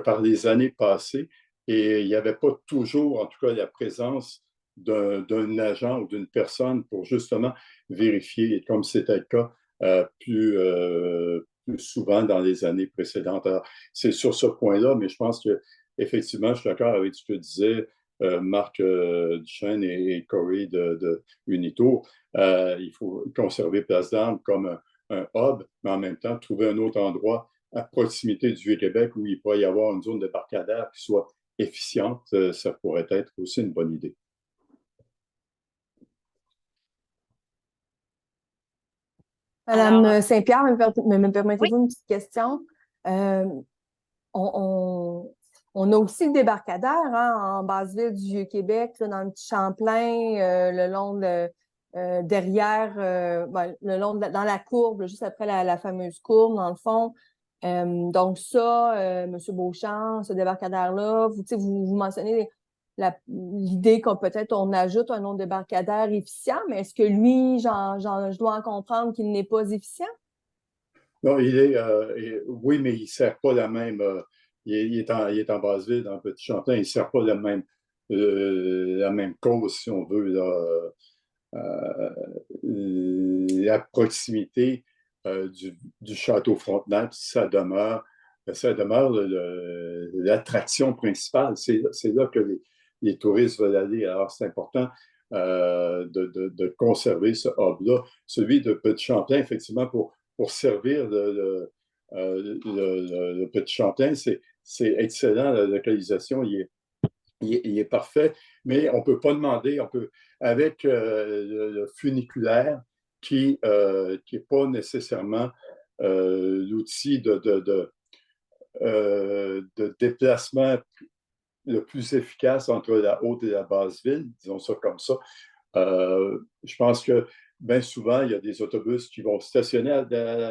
F: par les années passées. Et il n'y avait pas toujours, en tout cas, la présence d'un agent ou d'une personne pour justement vérifier, comme c'était le cas plus souvent dans les années précédentes. Alors, c'est sur ce point-là, mais je pense que effectivement, je suis d'accord avec ce que disait Marc Duchesne et Corey de Unitour. Il faut conserver Place d'Armes comme un hub, mais en même temps, trouver un autre endroit à proximité du Vieux-Québec où il pourrait y avoir une zone de débarcadère qui soit efficiente. Ça pourrait être aussi une bonne idée.
D: Madame Saint-Pierre, me
B: Oui.
D: permettez-vous une petite question? On a aussi le débarcadère en basse-ville du Vieux-Québec, dans le petit Champlain, le long derrière, le long dans la courbe, juste après la fameuse courbe, dans le fond. Donc ça, M. Beauchamp, ce débarcadère-là, vous mentionnez l'idée qu'on peut-être on ajoute un nom de débarcadère efficient, mais est-ce que lui, je dois en comprendre qu'il n'est pas efficient?
F: Non, oui, mais il ne sert pas la même. Il est en basse-ville, dans Petit Champlain, il ne sert pas la même cause, si on veut, la proximité du château Frontenac, ça demeure l'attraction principale. C'est là que les touristes veulent aller. Alors, c'est important de conserver ce hub-là. Celui de Petit Champlain, effectivement, pour servir le Petit Champlain, c'est excellent. La localisation, il est parfait, mais on ne peut pas demander, avec le funiculaire qui n'est pas nécessairement l'outil de déplacement le plus efficace entre la haute et la basse ville, disons ça comme ça. Je pense que bien souvent, il y a des autobus qui vont stationner,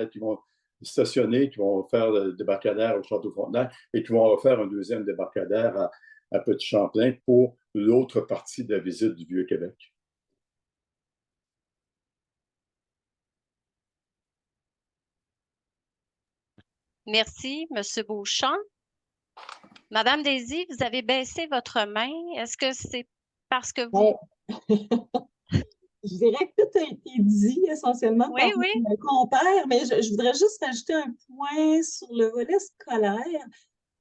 F: qui vont faire le débarcadère au Château-Frontenac et qui vont refaire un deuxième débarcadère à Petit Champlain pour l'autre partie de la visite du Vieux-Québec.
B: Merci, M. Beauchamp. Madame Daisy, vous avez baissé votre main. Est-ce que c'est parce que vous...
G: Je dirais que tout a été dit essentiellement par mon compère, mais je voudrais juste rajouter un point sur le volet scolaire.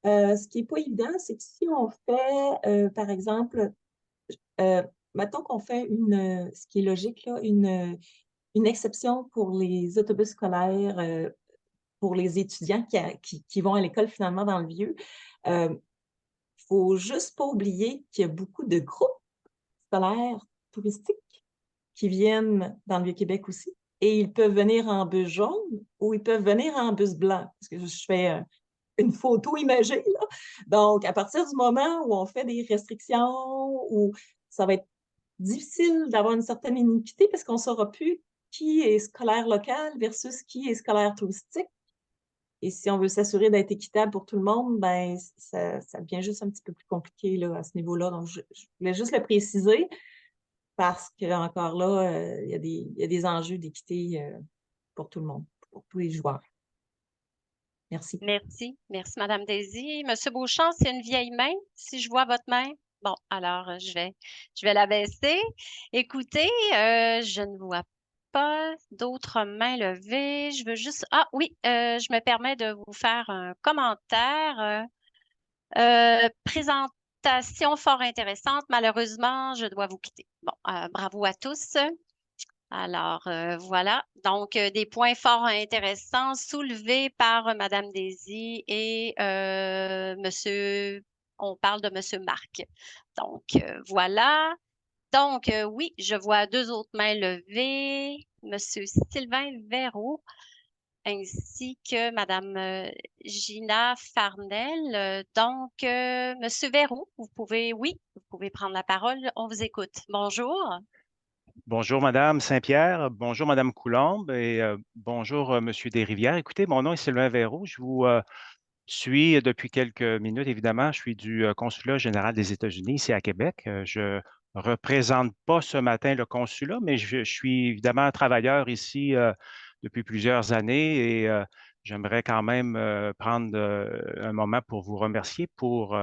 G: Ce qui n'est pas évident, c'est que si on fait, par exemple, mettons qu'on fait ce qui est logique, là, une exception pour les autobus scolaires, pour les étudiants qui vont à l'école finalement dans le Vieux. Il ne faut juste pas oublier qu'il y a beaucoup de groupes scolaires touristiques qui viennent dans le Vieux-Québec aussi. Et ils peuvent venir en bus jaune ou ils peuvent venir en bus blanc. Parce que je fais une photo imagée, là. Donc, à partir du moment où on fait des restrictions, où ça va être difficile d'avoir une certaine équité parce qu'on ne saura plus qui est scolaire local versus qui est scolaire touristique. Et si on veut s'assurer d'être équitable pour tout le monde, ben ça devient juste un petit peu plus compliqué là, à ce niveau-là. Donc, je voulais juste le préciser parce qu'encore là, il y a des enjeux d'équité pour tout le monde, pour tous les joueurs. Merci.
B: Merci. Merci, Mme Daisy. Monsieur Beauchamp, c'est une vieille main, si je vois votre main. Bon, alors, je vais la baisser. Écoutez, je ne vois pas d'autres mains levées. Je veux juste... Ah oui, je me permets de vous faire un commentaire. Présentation fort intéressante. Malheureusement, je dois vous quitter. Bon, bravo à tous. Alors, voilà. Donc, des points fort intéressants soulevés par Mme Daisy et Monsieur, on parle de Monsieur Marc. Donc, voilà. Donc, oui, je vois deux autres mains levées. Monsieur Sylvain Verreau. ainsi que Mme Gina Farnell. Donc, Monsieur Verroux, vous pouvez prendre la parole. On vous écoute. Bonjour.
M: Bonjour, Madame Saint-Pierre. Bonjour, Madame Coulombe. Et bonjour, Monsieur Desrivières. Écoutez, mon nom est Sylvain Verroux. Je vous suis depuis quelques minutes, évidemment. Je suis du Consulat général des États-Unis ici à Québec. Je représente pas ce matin le consulat, mais je suis évidemment travailleur ici depuis plusieurs années et j'aimerais quand même prendre un moment pour vous remercier pour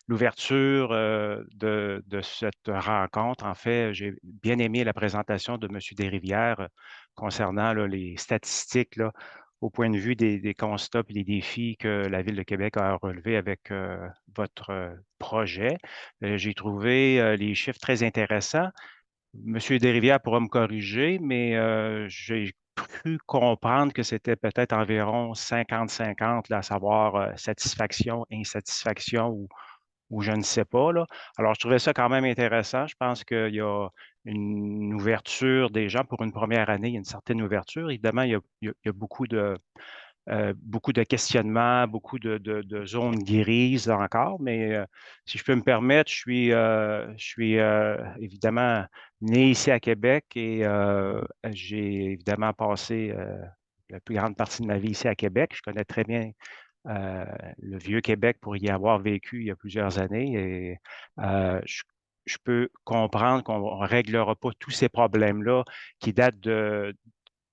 M: l'ouverture de cette rencontre. En fait, j'ai bien aimé la présentation de M. Desrivières concernant là, les statistiques là, au point de vue des constats et des défis que la Ville de Québec a relevés avec votre projet. J'ai trouvé les chiffres très intéressants. Monsieur Desrivières pourra me corriger, mais j'ai cru comprendre que c'était peut-être environ 50-50, à savoir satisfaction, insatisfaction ou je ne sais pas, là. Alors, je trouvais ça quand même intéressant. Je pense qu'il y a une ouverture des gens pour une première année, il y a une certaine ouverture. Évidemment, il y a beaucoup de questionnements, beaucoup de zones grises encore, mais si je peux me permettre, je suis évidemment né ici à Québec et j'ai évidemment passé la plus grande partie de ma vie ici à Québec. Je connais très bien le vieux Québec pour y avoir vécu il y a plusieurs années et je peux comprendre qu'on ne réglera pas tous ces problèmes-là qui datent de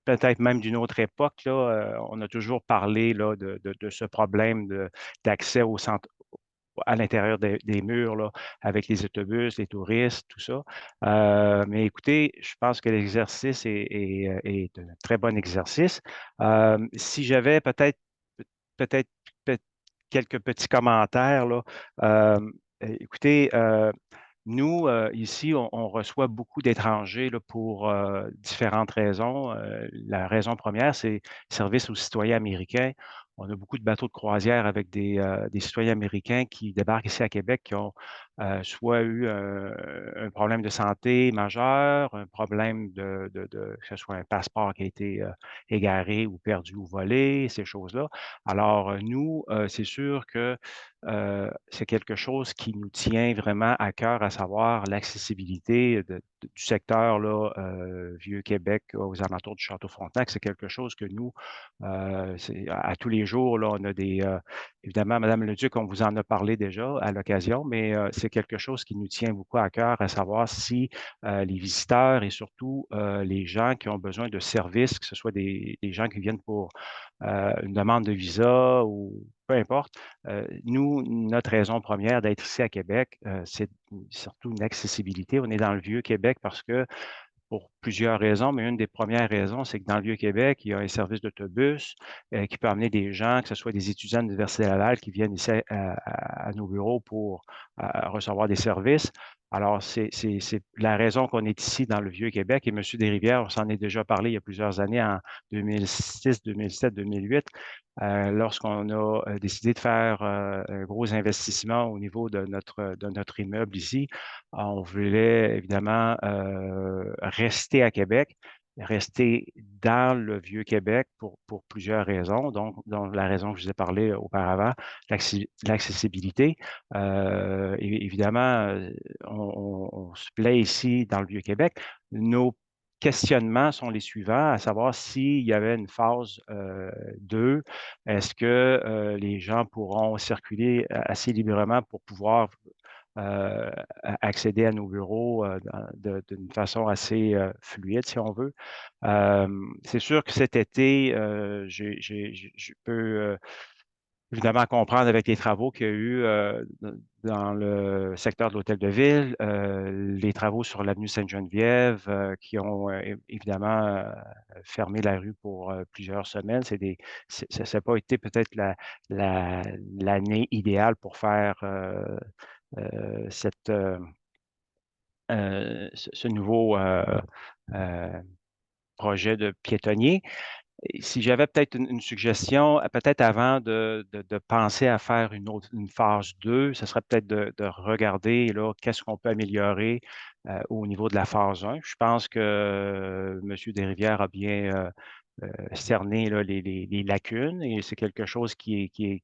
M: peut-être même d'une autre époque. Là, on a toujours parlé là, de ce problème d'accès au centre, à l'intérieur des murs, là, avec les autobus, les touristes, tout ça. Mais écoutez, je pense que l'exercice est un très bon exercice. Si j'avais peut-être quelques petits commentaires, là. Écoutez, nous, ici, on reçoit beaucoup d'étrangers là, pour différentes raisons. La raison première, c'est service aux citoyens américains. On a beaucoup de bateaux de croisière avec des citoyens américains qui débarquent ici à Québec, qui ont soit eu un problème de santé majeur, un problème que ce soit un passeport qui a été égaré ou perdu ou volé, ces choses-là. Alors, nous, c'est sûr que c'est quelque chose qui nous tient vraiment à cœur, à savoir l'accessibilité du secteur là, Vieux-Québec aux alentours du Château-Frontenac. C'est quelque chose que nous, à tous les jours, là, on a évidemment, Mme Leduc, on vous en a parlé déjà à l'occasion, mais c'est quelque chose qui nous tient beaucoup à cœur, à savoir si les visiteurs et surtout les gens qui ont besoin de services, que ce soit des gens qui viennent pour une demande de visa ou peu importe. Nous, notre raison première d'être ici à Québec, c'est surtout une accessibilité. On est dans le Vieux-Québec parce que pour plusieurs raisons, mais une des premières raisons, c'est que dans le Vieux-Québec, il y a un service d'autobus qui peut amener des gens, que ce soit des étudiants de l'Université Laval qui viennent ici à nos bureaux pour recevoir des services. Alors, c'est la raison qu'on est ici dans le Vieux-Québec. Et M. Desrivières, on s'en est déjà parlé il y a plusieurs années, en 2006, 2007, 2008, lorsqu'on a décidé de faire un gros investissement au niveau de notre immeuble ici. On voulait évidemment rester à Québec, rester dans le Vieux-Québec pour plusieurs raisons, donc la raison que je vous ai parlé auparavant, l'accessibilité. Évidemment, on se plaît ici dans le Vieux-Québec. Nos questionnements sont les suivants, à savoir s'il y avait une phase 2, est-ce que les gens pourront circuler assez librement pour pouvoir accéder à nos bureaux d'une façon assez fluide, si on veut. C'est sûr que cet été, je peux évidemment comprendre avec les travaux qu'il y a eu dans le secteur de l'Hôtel de Ville, les travaux sur l'avenue Sainte-Geneviève qui ont évidemment fermé la rue pour plusieurs semaines. Ça n'a pas été peut-être l'année idéale pour faire ce nouveau projet de piétonnier. Si j'avais peut-être une suggestion, peut-être avant de penser à faire une phase 2, ce serait peut-être de regarder là, qu'est-ce qu'on peut améliorer au niveau de la phase 1. Je pense que M. Desrivières a bien cerner là, les lacunes et c'est quelque chose qui est,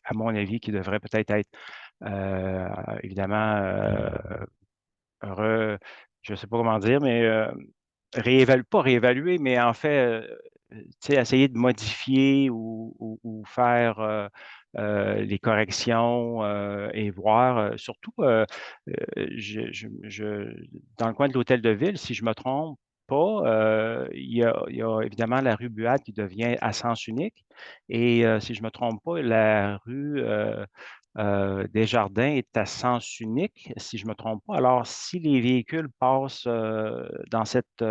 M: à mon avis, qui devrait peut-être être, évidemment, je ne sais pas comment dire, mais pas réévaluer, mais en fait, essayer de modifier ou faire les corrections et voir, surtout dans le coin de l'Hôtel de Ville, si je ne me trompe pas, il y a évidemment la rue Buade qui devient à sens unique et si je ne me trompe pas, la rue Desjardins est à sens unique, si je ne me trompe pas. Alors, si les véhicules passent dans cette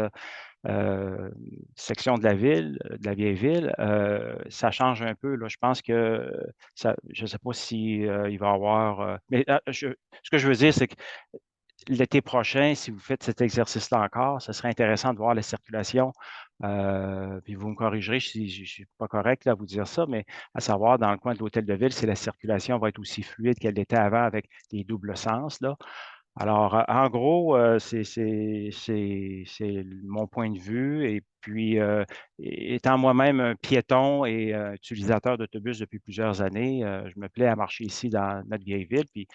M: section de la ville, de la vieille ville, ça change un peu. Là. Je pense que je ne sais pas si il va y avoir. Mais ce que je veux dire, c'est que l'été prochain, si vous faites cet exercice-là encore, ce serait intéressant de voir la circulation. Puis vous me corrigerez si je ne suis pas correct là, à vous dire ça, mais à savoir dans le coin de l'Hôtel de Ville, si la circulation va être aussi fluide qu'elle l'était avant avec les doubles sens. Là. Alors, en gros, c'est mon point de vue. Et puis, étant moi-même un piéton et utilisateur d'autobus depuis plusieurs années, je me plais à marcher ici dans notre vieille ville. Puis,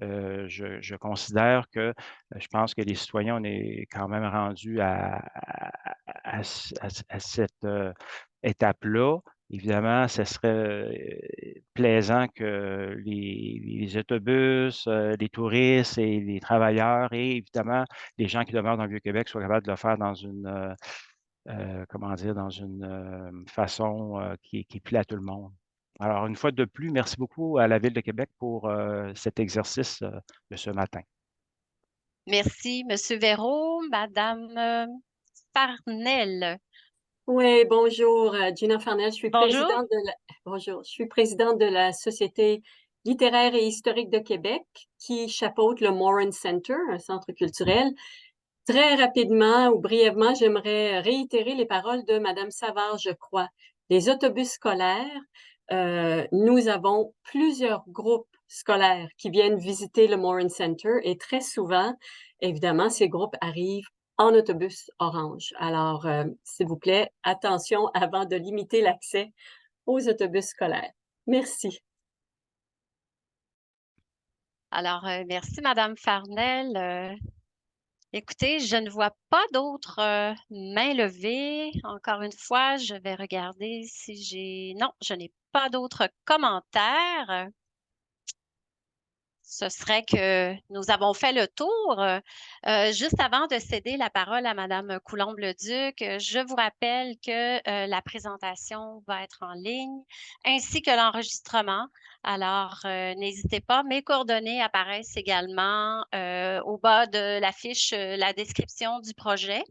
M: je considère que je pense que les citoyens, on est quand même rendus à cette étape-là. Évidemment, ce serait plaisant que les autobus, les touristes et les travailleurs et évidemment les gens qui demeurent dans le Vieux-Québec soient capables de le faire dans une, comment dire, dans une façon qui plaît à tout le monde. Alors, une fois de plus, merci beaucoup à la Ville de Québec pour cet exercice de ce matin.
B: Merci, M. Véro. Madame Farnell.
N: Oui, bonjour, Gina Farnell.
B: Bonjour.
N: Bonjour, je suis présidente de la Société littéraire et historique de Québec qui chapeaute le Morin Center, un centre culturel. Très rapidement ou brièvement, j'aimerais réitérer les paroles de Madame Savard, je crois. Les autobus scolaires, nous avons plusieurs groupes scolaires qui viennent visiter le Morin Center et très souvent, évidemment, ces groupes arrivent en autobus orange. Alors, s'il vous plaît, attention avant de limiter l'accès aux autobus scolaires. Merci.
B: Alors, merci, Madame Farnell. Écoutez, je ne vois pas d'autres mains levées. Encore une fois, je vais regarder si j'ai... Non, je n'ai pas d'autres commentaires. Ce serait que nous avons fait le tour. Juste avant de céder la parole à Madame Coulombe-Leduc, je vous rappelle que la présentation va être en ligne, ainsi que l'enregistrement. Alors, n'hésitez pas. Mes coordonnées apparaissent également au bas de la fiche, la description du projet.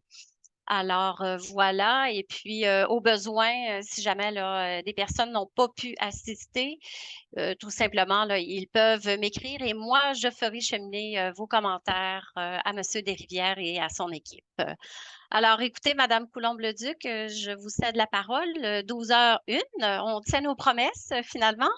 B: Alors, voilà. Et puis, au besoin, si jamais là, des personnes n'ont pas pu assister, tout simplement, là, ils peuvent m'écrire et moi, je ferai cheminer vos commentaires à M. Desrivières et à son équipe. Alors, écoutez, Mme Coulombe-Leduc, je vous cède la parole. 12h01, on tient nos promesses finalement.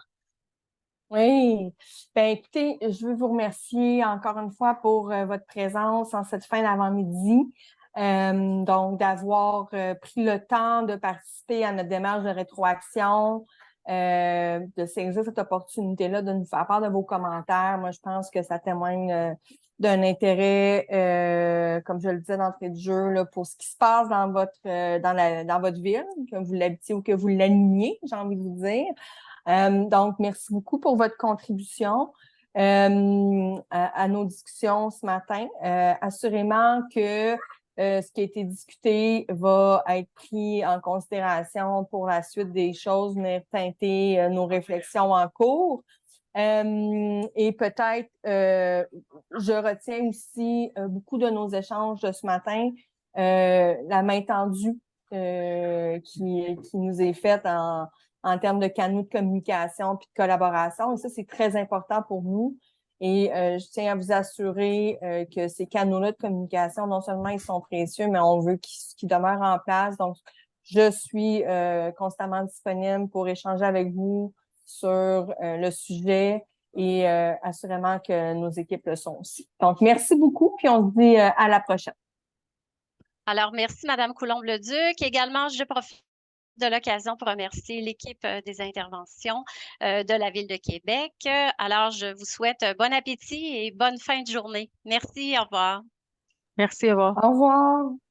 D: Oui. Bien, écoutez, je veux vous remercier encore une fois pour votre présence en cette fin d'avant-midi. Donc, d'avoir pris le temps de participer à notre démarche de rétroaction, de saisir cette opportunité-là, de nous faire part de vos commentaires. Moi, je pense que ça témoigne d'un intérêt, comme je le disais d'entrée de jeu, là, pour ce qui se passe dans votre ville, que vous l'habitiez ou que vous l'animiez, j'ai envie de vous dire. Donc, merci beaucoup pour votre contribution à nos discussions ce matin. Assurément que ce qui a été discuté va être pris en considération pour la suite des choses, venir teinter nos réflexions en cours. Et peut-être, je retiens aussi beaucoup de nos échanges de ce matin, la main tendue qui nous est faite en termes de canaux de communication puis de collaboration. Et ça, c'est très important pour nous. Et je tiens à vous assurer que ces canaux-là de communication, non seulement ils sont précieux, mais on veut qu'ils demeurent en place. Donc, je suis constamment disponible pour échanger avec vous sur le sujet et assurément que nos équipes le sont aussi. Donc, merci beaucoup, puis on se dit à la prochaine.
B: Alors, merci, Mme Coulombe-Leduc. Également, je profite de l'occasion pour remercier l'équipe des interventions de la Ville de Québec. Alors, je vous souhaite bon appétit et bonne fin de journée. Merci, au revoir.
O: Merci, au revoir.
D: Au revoir.